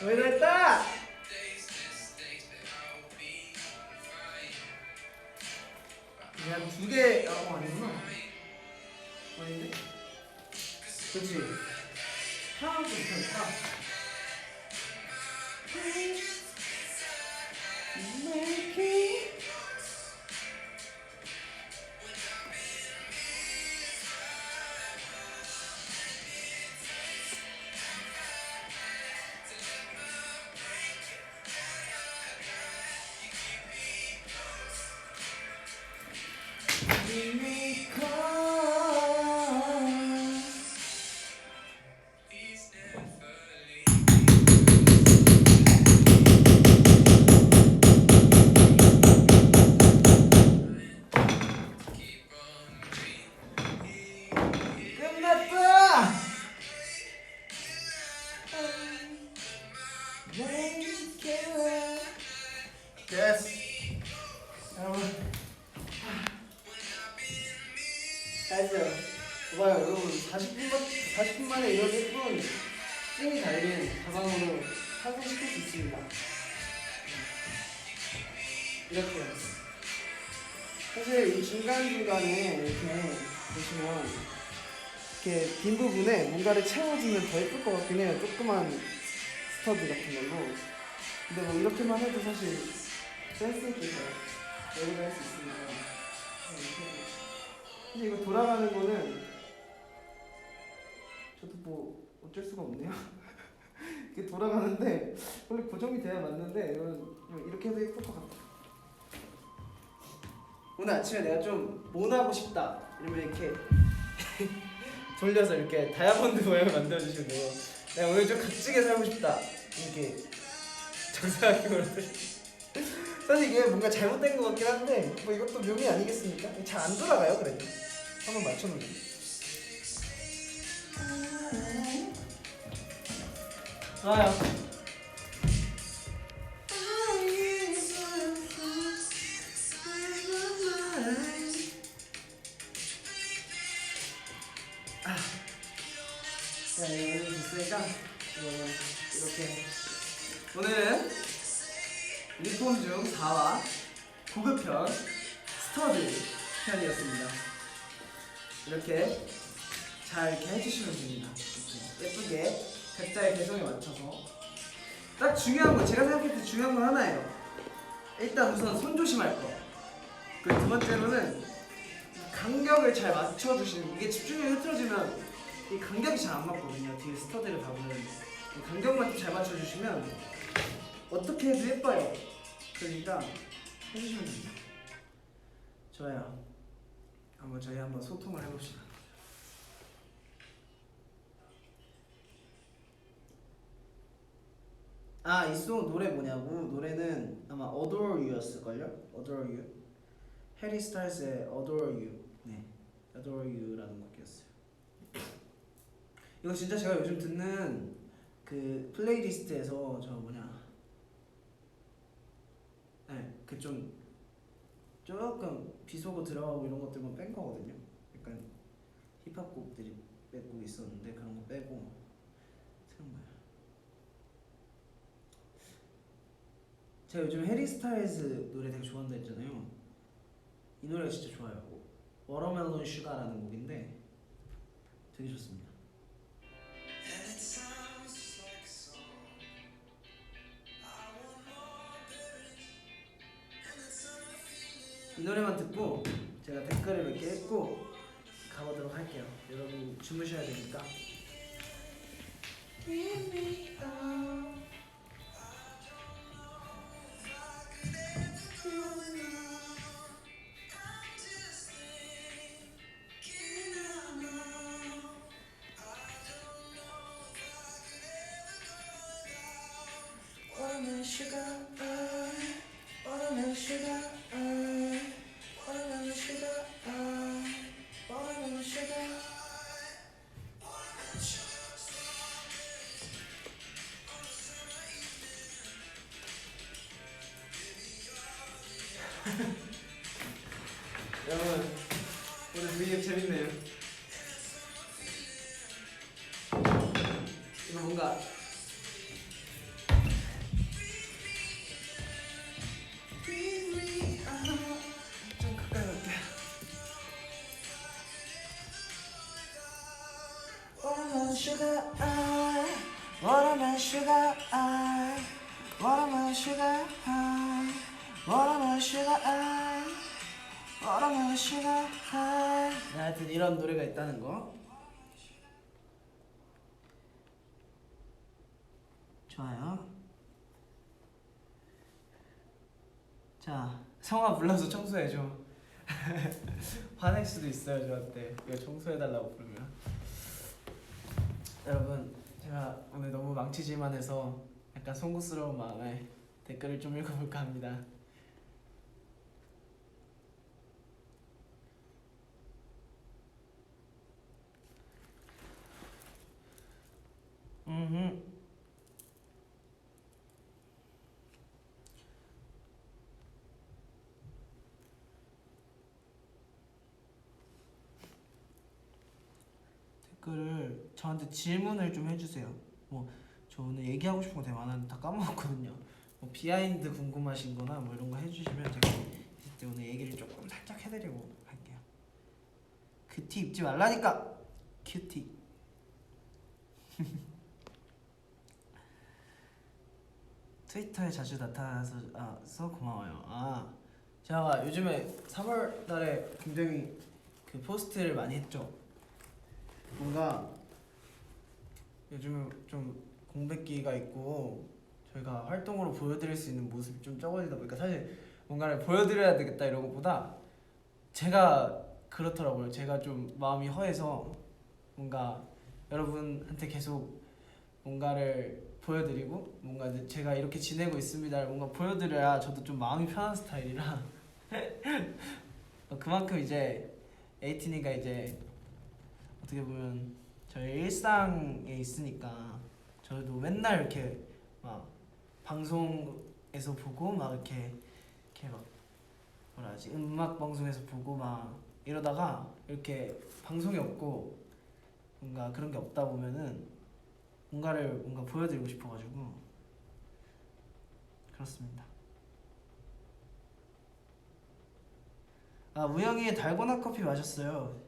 왜 이랬다? 그냥 2개. 아니구나. 아닌데? 그렇지. 하나도 못하니까. 됐어. 여러분 잘했어요. 봐요 여러분 40분 만에 이런 예쁜 끈이 달린 가방으로 완성시킬 수 있습니다. 이렇게 사실 이 중간중간에 이렇게 보시면 이렇게 빈 부분에 뭔가를 채워주면 더 예쁠 것 같긴 해요. 조그만 스터드 같은 걸로. 근데 뭐 이렇게만 해도 사실 센스 있게 여기다 할 수 있으니까. 근데 이거 돌아가는 거는 저도 뭐 어쩔 수가 없네요. 이게 돌아가는데 원래 고정이 돼야 맞는데 이건 이렇게 해도 예쁠 것 같아. 오늘 아침에 내가 좀 모나고 싶다 이러면 이렇게 돌려서 이렇게 다이아몬드 모양을 만들어주시면 돼요. 내가 오늘 좀 값지게 살고 싶다 이렇게 정사각형으로 사실 이게 뭔가 잘못된 것 같긴 한데 뭐 이것도 묘미 아니겠습니까? 잘 안 돌아가요. 그래도 한번 맞춰놓으면 좋아요. 자, 오늘 됐으니까 이렇게 오늘은 리폼 중 4화 고급편 스터드 편이었습니다. 이렇게 잘 이렇게 해주시면 됩니다. 이렇게 예쁘게 각자의 개성에 맞춰서 딱 중요한 거 제가 생각할 때 중요한 건 하나예요. 일단 우선 손 조심할 거. 그리고 두 번째로는 간격을 잘 맞춰주시는 이게 집중력이 흐트러지면 이 간격이 잘 안 맞거든요. 뒤에 스터드를 박으면 이 간격만 좀 잘 맞춰주시면 어떻게 해도 예뻐요. 그러니까 해주시면 됩니다. 좋아요. 저희 한번 소통을 해봅시다. 아, 이송 노래 뭐냐고? 노래는 아마 Adore You였을걸요? Adore You. 해리 스타일스의 Adore You. 네, Adore You라는 곡이었어요. 이거 진짜 제가 요즘 듣는 그 플레이리스트에서 저 뭐냐, 네, 그 좀 조금 비속어 들어가고 이런 것들만 뺀 거거든요. 약간 힙합 곡들이 몇 곡 있었는데 그런 거 빼고 새로운 거야. 제가 요즘 해리 스타일즈 노래 되게 좋아한다 했잖아요. 이 노래가 진짜 좋아요. 워터멜론 슈가라는 곡인데 되게 좋습니다. 이 노래만 듣고 제가 댓글을 몇 개 읽고 가보도록 할게요. 여러분 주무셔야 되니까. Watermelon sugar, watermelon sugar, watermelon sugar, watermelon sugar. 여러분 오늘 브이앱 재밌네요. 이거 뭔가 좀 가까이 올게. Watermelon sugar, watermelon sugar, watermelon sugar, watermelon sugar, watermelon sugar. 하여튼 이런 노래가 있다는 거. 좋아요. 자, 성아 불러서 청소해줘. 화낼 수도 있어요 저한테 이거 청소해달라고 부르면. 여러분 제가 오늘 너무 망치질만 해서 약간 송구스러운 마음에 댓글을 좀 읽어볼까 합니다. 저한테 질문을 좀 해주세요. 뭐 저 오늘 얘기하고 싶은 거 되게 많았는데 다 까먹었거든요. 뭐 비하인드 궁금하신거나 뭐 이런 거 해주시면 제가 이때 오늘 얘기를 조금 살짝 해드리고 갈게요. 그 티 입지 말라니까. 큐티. 트위터에 자주 나타나서 고마워요. 제가 요즘에 3월달에 굉장히 그 포스트를 많이 했죠. 뭔가 요즘에 좀 공백기가 있고 저희가 활동으로 보여드릴 수 있는 모습이 좀 적어지다 보니까 사실 뭔가를 보여드려야 되겠다 이런 것보다 제가 그렇더라고요. 제가 좀 마음이 허해서 뭔가 여러분한테 계속 뭔가를 보여드리고 뭔가 제가 이렇게 지내고 있습니다를 뭔가 보여드려야 저도 좀 마음이 편한 스타일이라 그만큼 이제 에이틴이가 이제 어떻게 보면 저희 일상에 있으니까 저도 맨날 이렇게 막 방송에서 보고 막 이렇게 막 뭐라 하지 음악 방송에서 보고 막 이러다가 이렇게 방송이 없고 뭔가 그런 게 없다 보면은 뭔가 보여드리고 싶어가지고 그렇습니다. 우영이의 달고나 커피 마셨어요.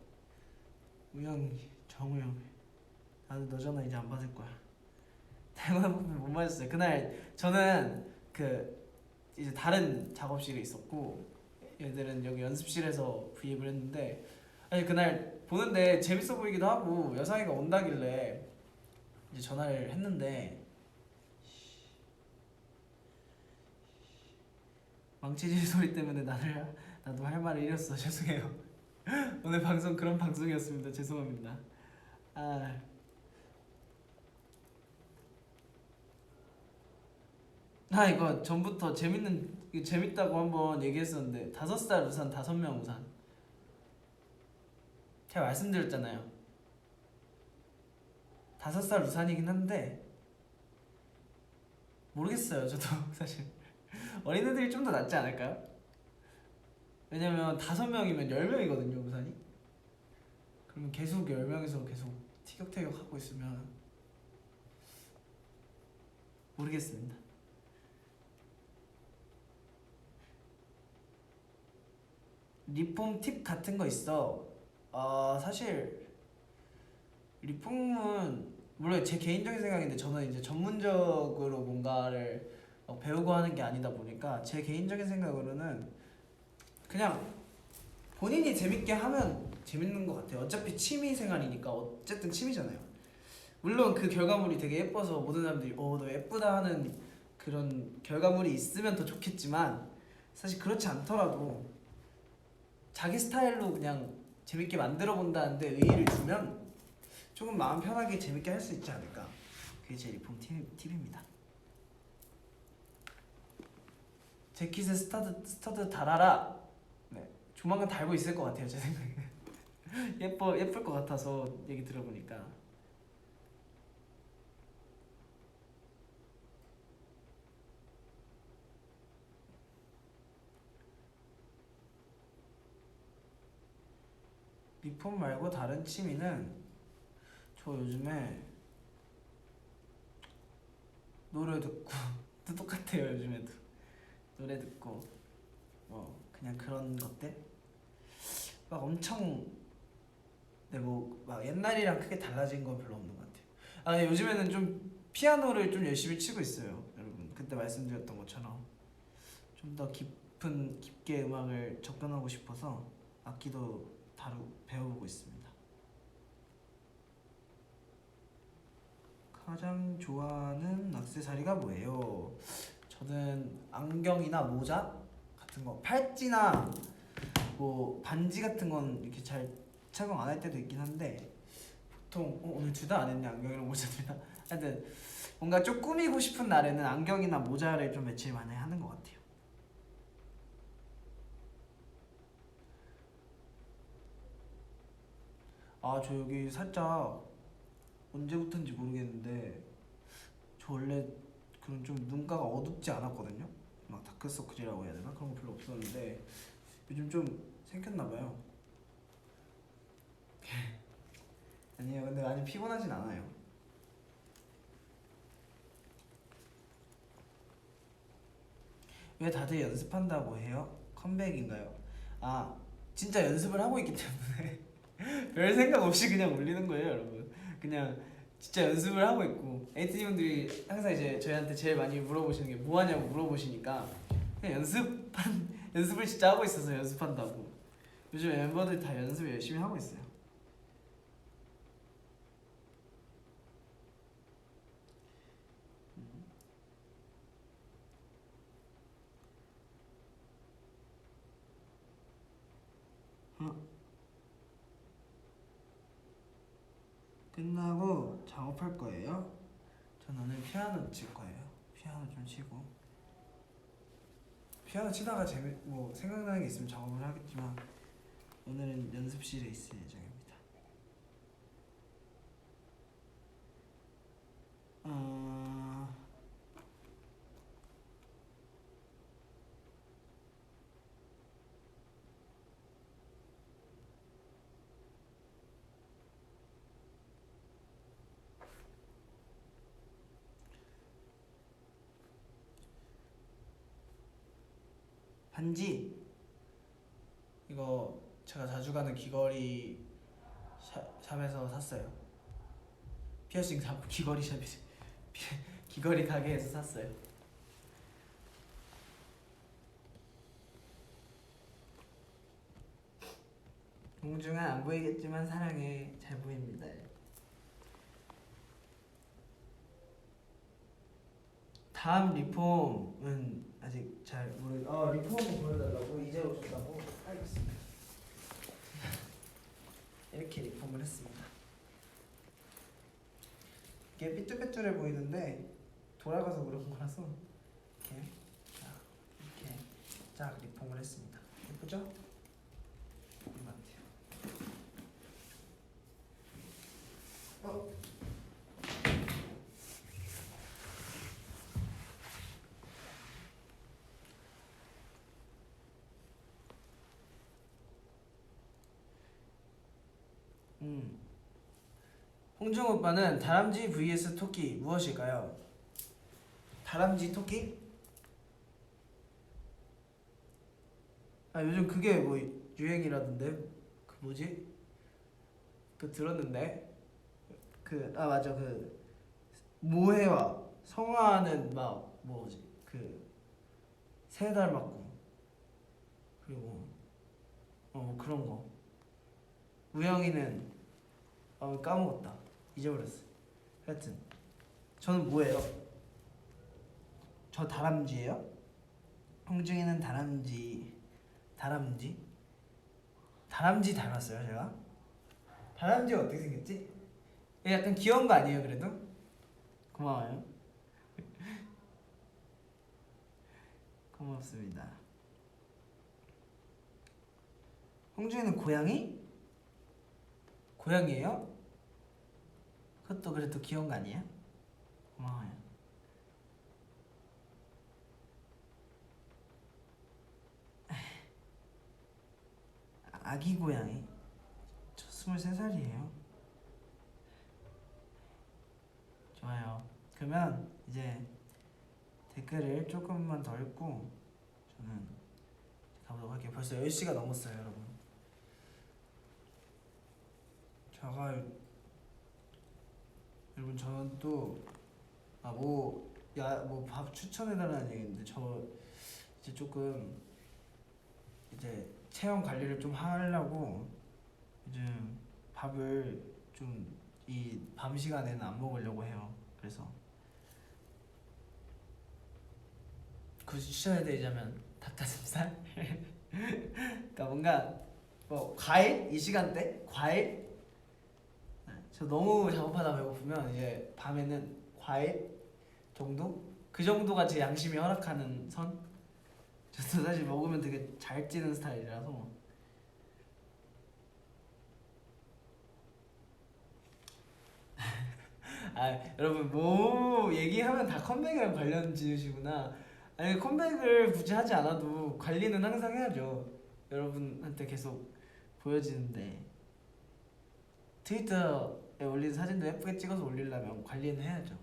우영이 정우영 나도 너 전화 이제 안 받을 거야. 달고나 커피 못 마셨어요. 그날 저는 그 이제 다른 작업실에 있었고 얘들은 여기 연습실에서 브이앱을 했는데 아니 그날 보는데 재밌어 보이기도 하고 여상이가 온다길래 이제 전화를 했는데 망치질 소리 때문에 나도 할 말을 잃었어. 죄송해요. 오늘 방송 그런 방송이었습니다. 죄송합니다. 이거 전부터 재밌다고 한번 얘기했었는데 5살 우산 5명 우산 제가 말씀드렸잖아요. 5살 우산이긴 한데 모르겠어요. 저도 사실 어린애들이 좀 더 낫지 않을까요? 왜냐면 5명이면 10명이거든요 우산이. 그러면 계속 10명에서 계속 티격태격 하고 있으면 모르겠습니다. 리폼 팁 같은 거 있어? 사실 리폼은 물론 제 개인적인 생각인데 저는 이제 전문적으로 뭔가를 배우고 하는 게 아니다 보니까 제 개인적인 생각으로는 그냥 본인이 재밌게 하면 재밌는 것 같아요. 어차피 취미 생활이니까 어쨌든 취미잖아요. 물론 그 결과물이 되게 예뻐서 모든 사람들이 너 예쁘다 하는 그런 결과물이 있으면 더 좋겠지만 사실 그렇지 않더라도 자기 스타일로 그냥 재밌게 만들어 본다는데 의의를 두면 조금 마음 편하게 재밌게 할 수 있지 않을까. 그게 제 리폼 팁입니다. 재킷에 스터드 달아라. 네, 조만간 달고 있을 것 같아요. 제 생각에 예쁠 것 같아서 얘기 들어보니까. 리폼 말고 다른 취미는 저 요즘에 노래 듣고 똑같아요. 요즘에도 노래 듣고 그냥 그런 것들 막 엄청 막 옛날이랑 크게 달라진 건 별로 없는 것 같아요. 요즘에는 좀 피아노를 좀 열심히 치고 있어요. 여러분 그때 말씀드렸던 것처럼 좀 더 깊게 음악을 접근하고 싶어서 악기도 배워보고 있습니다. 가장 좋아하는 액세서리가 뭐예요? 저는 안경이나 모자 같은 거, 팔찌나 뭐 반지 같은 건 이렇게 잘 착용 안 할 때도 있긴 한데 보통 오늘 둘 다 안 했네. 안경이랑 모자 둘 다. 하여튼 뭔가 좀 꾸미고 싶은 날에는 안경이나 모자를 좀 며칠 만에 하는 것 같아요. 저 여기 살짝 언제부터인지 모르겠는데 저 원래 그런 좀 눈가가 어둡지 않았거든요. 막 다크서클이라고 해야 되나? 그런 거 별로 없었는데 요즘 좀 생겼나봐요. 아니에요. 근데 많이 피곤하진 않아요. 왜 다들 연습한다고 해요? 컴백인가요? 아 진짜 연습을 하고 있기 때문에 별 생각 없이 그냥 올리는 거예요, 여러분. 그냥 진짜 연습을 하고 있고 에이티니 분들이 항상 이제 저희한테 제일 많이 물어보시는 게 뭐 하냐고 물어보시니까 그냥 연습을 진짜 하고 있어서 연습한다고. 요즘 멤버들 다 연습을 열심히 하고 있어요. 끝나고 작업할 거예요? 전 오늘 피아노 칠 거예요. 피아노 좀 치고. 피아노 치다가 뭐 생각나는 게 있으면 작업을 하겠지만 오늘은 연습실에 있을 예정입니다. 반지 이거 제가 자주 가는 귀걸이 샵에서 샀어요. 피어싱 샵 귀걸이 샵이 귀걸이 가게에서 샀어요. 공중아 안 보이겠지만 사랑해. 잘 보입니다. 다음 리폼은 아직 잘 리폼을 보여달라고 이제 오셨다고 알겠습니다. 이렇게 리폼을 했습니다. 이게 삐뚤빼뚤해 보이는데 돌아가서 그런 거라서 이렇게 쫙 리폼을 했습니다. 예쁘죠? 예쁜 것 같아요. 홍중 오빠는 다람쥐 vs 토끼 무엇일까요? 다람쥐 토끼? 아 요즘 그게 뭐 유행이라던데 그 뭐지? 그 들었는데 맞아 그 모해와 성화는 막 뭐지 그 세 닮았고 그리고 그런 거 우영이는 까먹었다 잊어버렸어. 하여튼 저는 뭐예요? 저 다람쥐예요? 홍중이는 다람쥐 닮았어요 제가? 다람쥐가 어떻게 생겼지? 약간 귀여운 거 아니에요 그래도? 고마워요. 고맙습니다. 홍중이는 고양이? 고양이에요? 그것도 그래도 귀여운 거 아니에요? 고마워요. 아기 고양이? 저 23살이에요. 좋아요. 그러면 이제 댓글을 조금만 더 읽고 저는 가보도록 할게요. 벌써 10시가 넘었어요 여러분. 여러분 저는 또 밥 추천해달라는 얘기인데 저 이제 조금 이제 체형 관리를 좀 하려고 요즘 밥을 좀 이 밤 시간에는 안 먹으려고 해요. 그래서 굳이 추천해드리자면 닭가슴살? 그러니까 뭔가 뭐 과일? 이 시간대? 과일? 저 너무 작업하다 배고프면 이제 밤에는 과일 정도? 그 정도가 제 양심이 허락하는 선? 저도 사실 먹으면 되게 잘 찌는 스타일이라서 여러분 뭐 얘기하면 다 컴백이랑 관련 지으시구나. 아니 컴백을 굳이 하지 않아도 관리는 항상 해야죠. 여러분한테 계속 보여지는데 트위터 올리는 사진도 예쁘게 찍어서 올리려면 관리는 해야죠.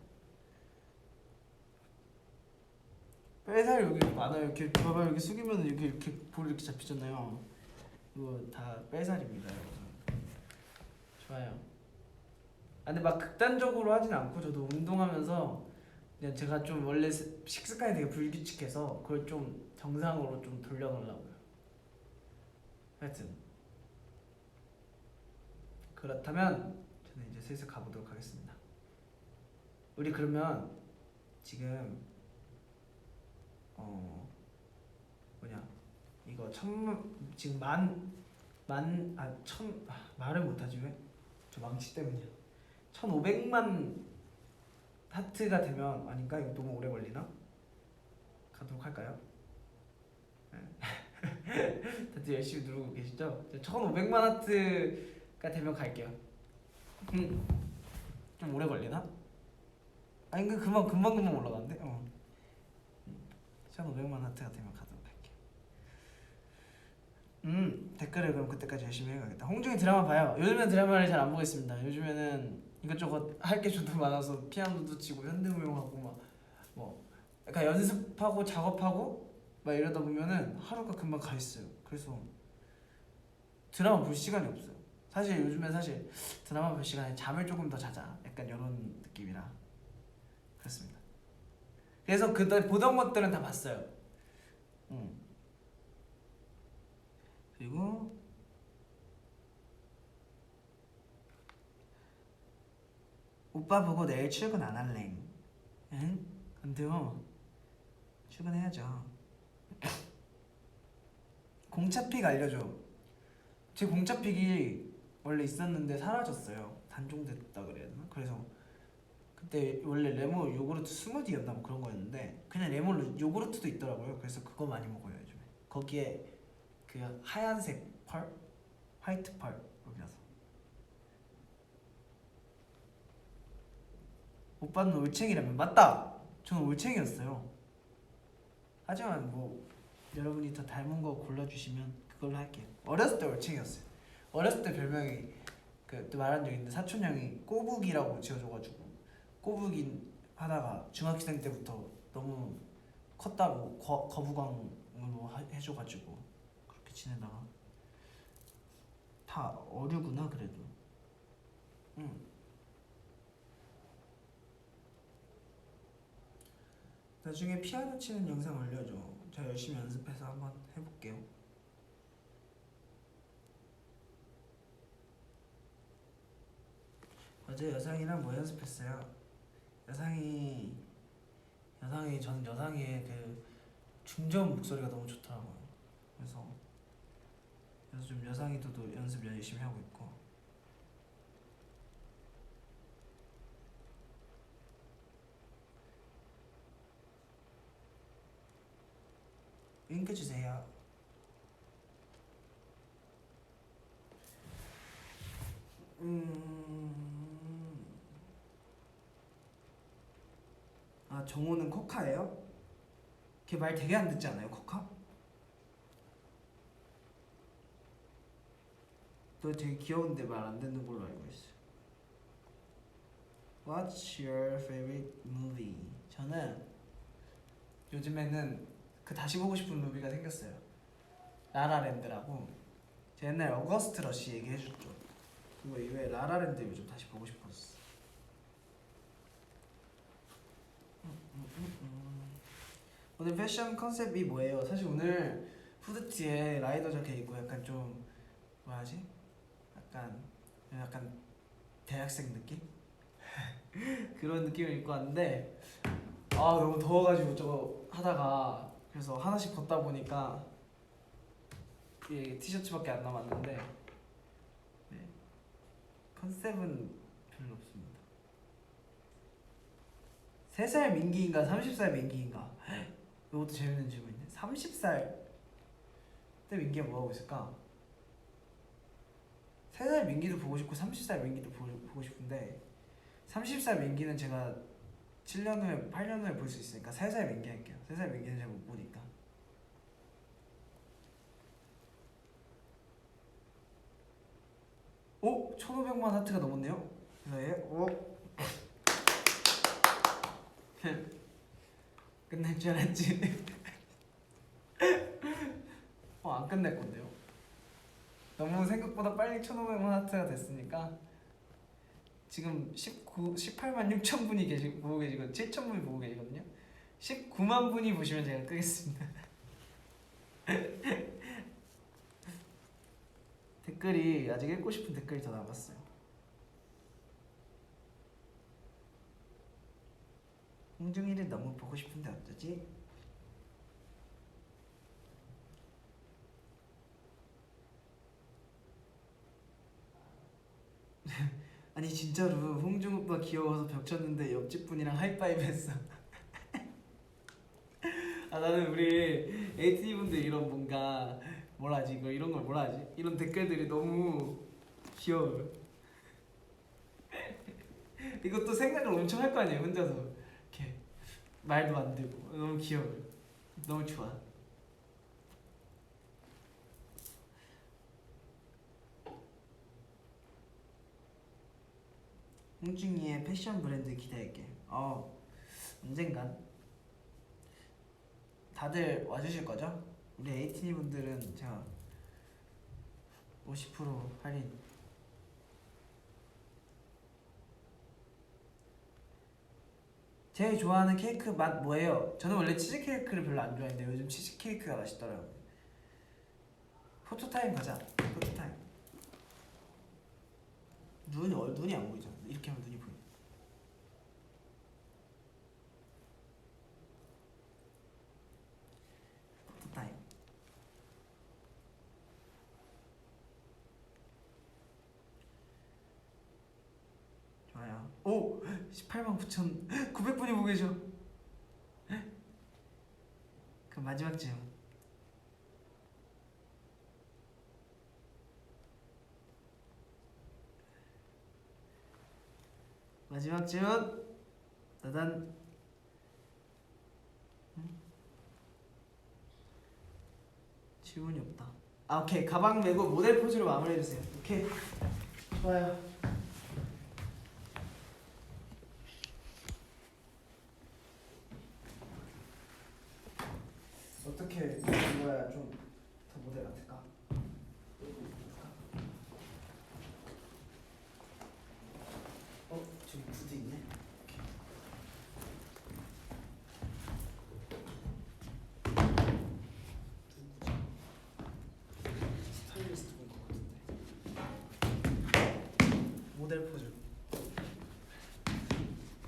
뺄살 여기 많아요. 이렇게 봐봐요. 여기 숙이면 이렇게 볼 이렇게 잡히잖아요. 이거 다 뺄살입니다, 여러분. 좋아요. 아, 근데 막 극단적으로 하진 않고 저도 운동하면서 그냥 제가 좀 원래 식습관이 되게 불규칙해서 그걸 좀 정상으로 좀 돌려놓으려고요. 하여튼 그렇다면 저는 이제 슬슬 가보도록 하겠습니다. 우리 그러면 지금 뭐냐 이거 지금 말을 못하지 왜? 저 망치 때문이야. 1500만 하트가 되면 아닌가? 이거 너무 오래 걸리나? 가도록 할까요? 다들 열심히 누르고 계시죠? 1500만 하트가 되면 갈게요. 좀 오래 걸리나? 아니 금방 올라가는데? 1500만 하트가 되면 가도록 할게요. 댓글을 그럼 그때까지 열심히 해가겠다. 홍중이 드라마 봐요. 요즘엔 드라마를 잘 안 보겠습니다. 요즘에는 이것저것 할 게 저도 많아서 피아노도 치고 현대무용하고 뭐 약간 연습하고 작업하고 막 이러다 보면은 하루가 금방 가 있어요. 그래서 드라마 볼 시간이 없어요. 사실 요즘엔 드라마 볼 시간에 잠을 조금 더 자자 약간 이런 느낌이라 그렇습니다. 그래서 그때 보던 것들은 다 봤어요. 그리고 오빠 보고 내일 출근 안 할래. 응? 안 돼요. 출근해야죠. 공차픽 알려줘. 제 공차픽이 원래 있었는데 사라졌어요. 단종됐다 그래야 되나? 그래서 그때 원래 레몬 요구르트 스무디였나 뭐 그런 거였는데 그냥 레몬 요구르트도 있더라고요. 그래서 그거 많이 먹어요 요즘에. 거기에 그 하얀색 펄? 화이트 펄 여기라서. 오빠는 올챙이라면 맞다! 저는 올챙이였어요. 하지만 뭐 여러분이 더 닮은 거 골라주시면 그걸로 할게요. 어렸을 때 올챙이였어요. 어렸을 때 별명이 또 말한 적 있는데 사촌 형이 꼬북이라고 지어줘가지고 꼬북이 하다가 중학생 때부터 너무 컸다고 거부광으로 해줘가지고 그렇게 지내다가 다 어류구나 그래도. 나중에 피아노 치는 영상 올려줘. 제가 열심히 연습해서 한번 해볼게요. 어제 여상이랑 뭐 연습했어요? 여상이 저는 여상이의 그 중저음 목소리가 너무 좋더라고요. 그래서 좀 여상이도 연습 열심히 하고 있고. 윙크 주세요. 아 정호는 코카예요? 걔 말 되게 안 듣지 않아요? 코카? 너 되게 귀여운데 말 안 듣는 걸로 알고 있어. What's your favorite movie? 저는 요즘에는 다시 보고 싶은 무비가 생겼어요. 라라랜드라고. 제가 옛날 어거스트 러시 얘기해줬죠. 그거 이외에 라라랜드 요즘 다시 보고 싶었어. 오늘 패션 컨셉이 뭐예요? 사실 오늘 후드티에 라이더 자켓 입고 약간 좀 뭐하지? 약간 대학생 느낌? 그런 느낌을 입고 왔는데 너무 더워가지고 저거 하다가 그래서 하나씩 벗다 보니까 이 티셔츠밖에 안 남았는데 네. 컨셉은 별로 없습니다. 3살 민기인가 30살 민기인가? 이것도 재밌는 질문인데 30살 때 민기가 뭐하고 있을까? 3살 민기도 보고 싶고 30살 민기도 보고 싶은데 30살 민기는 제가 7년 후에 8년 후에 볼 수 있으니까 3살 민기 할게요. 3살 민기는 잘 못 보니까. 오! 1500만 하트가 넘었네요? 네, 오. 끝날 줄 알았지. 안 끝날 건데요. 너무 생각보다 빨리 1,500만 하트가 됐으니까 지금 18만 6천 분이 보고 계시고 7천 분이 보고 계시거든요. 19만 분이 보시면 제가 끄겠습니다. 댓글이 아직 읽고 싶은 댓글이 더 남았어요. 홍중이를 너무 보고 싶은데 어쩌지? 아니 진짜로 홍중 오빠 귀여워서 벽 쳤는데 옆집 분이랑 하이파이브 했어. 아 나는 우리 AT 분들 이런 뭔가 뭐라지 이거 이런 걸 뭐라지 이런 댓글들이 너무 귀여워요. 이것도 생각을 엄청 할 거 아니에요 혼자서 이렇게 말도 안 되고 너무 귀여워요. 너무 좋아. 홍중이의 패션 브랜드 기대할게. 언젠간 다들 와주실 거죠? 우리 에이티니 분들은 제가 50% 할인. 제일 좋아하는 케이크 맛 뭐예요? 저는 원래 치즈케이크를 별로 안 좋아했는데 요즘 치즈케이크가 맛있더라고요. 포토타임 가자. 포토타임. 눈이 안 보이잖아. 이렇게 하면 눈이 보여. 포토타임. 좋아요. 오! 18만 9,900분이 보고 계셔. 그럼 마지막 질문. 마지막 질문. 따단. 질문이 없다. 오케이. 가방 메고 모델 포즈로 마무리해주세요. 오케이. 좋아요. 어떻게 입어야 좀 더 모델 같을까? 저기 구두 있네. 스타일리스트 본 것 같은데. 모델 포즈.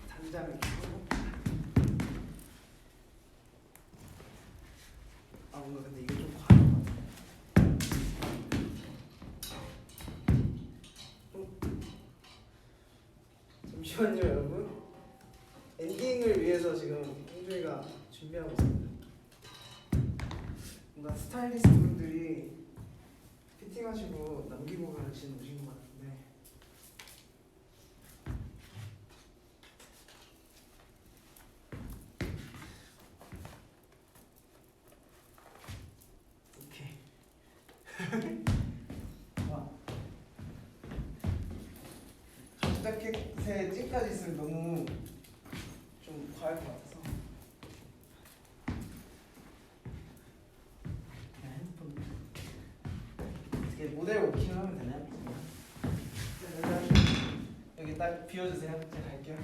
단장을 끼고. 뭔가 근데 이게 좀 과한 것 같아. 잠시만요 여러분. 엔딩을 위해서 지금 홍준이가 준비하고 있습니다. 뭔가 스타일리스트 분들이 피팅하시고 남기고 가신 오신 것 같은데 오케이. 와. 자켓에 찐까지 있으면 너무 좀 과할 것 같아서 그냥 핸드폰 어떻게 모델 워킹을 하면 되나요? 여기 딱 비워주세요. 제가 갈게요.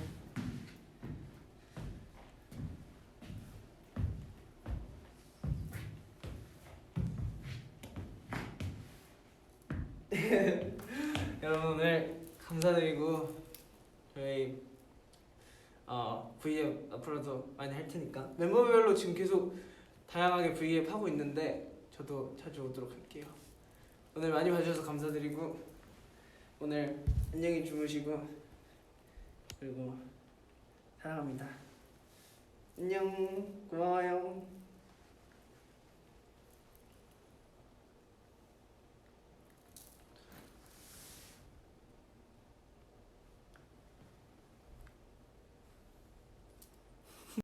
여러분 오늘 감사드리고 저희 V앱 앞으로도 많이 할 테니까 멤버별로 지금 계속 다양하게 V앱 하고 있는데 저도 자주 오도록 할게요. 오늘 많이 봐주셔서 감사드리고 오늘 안녕히 주무시고 그리고 사랑합니다. 안녕. 고마워요.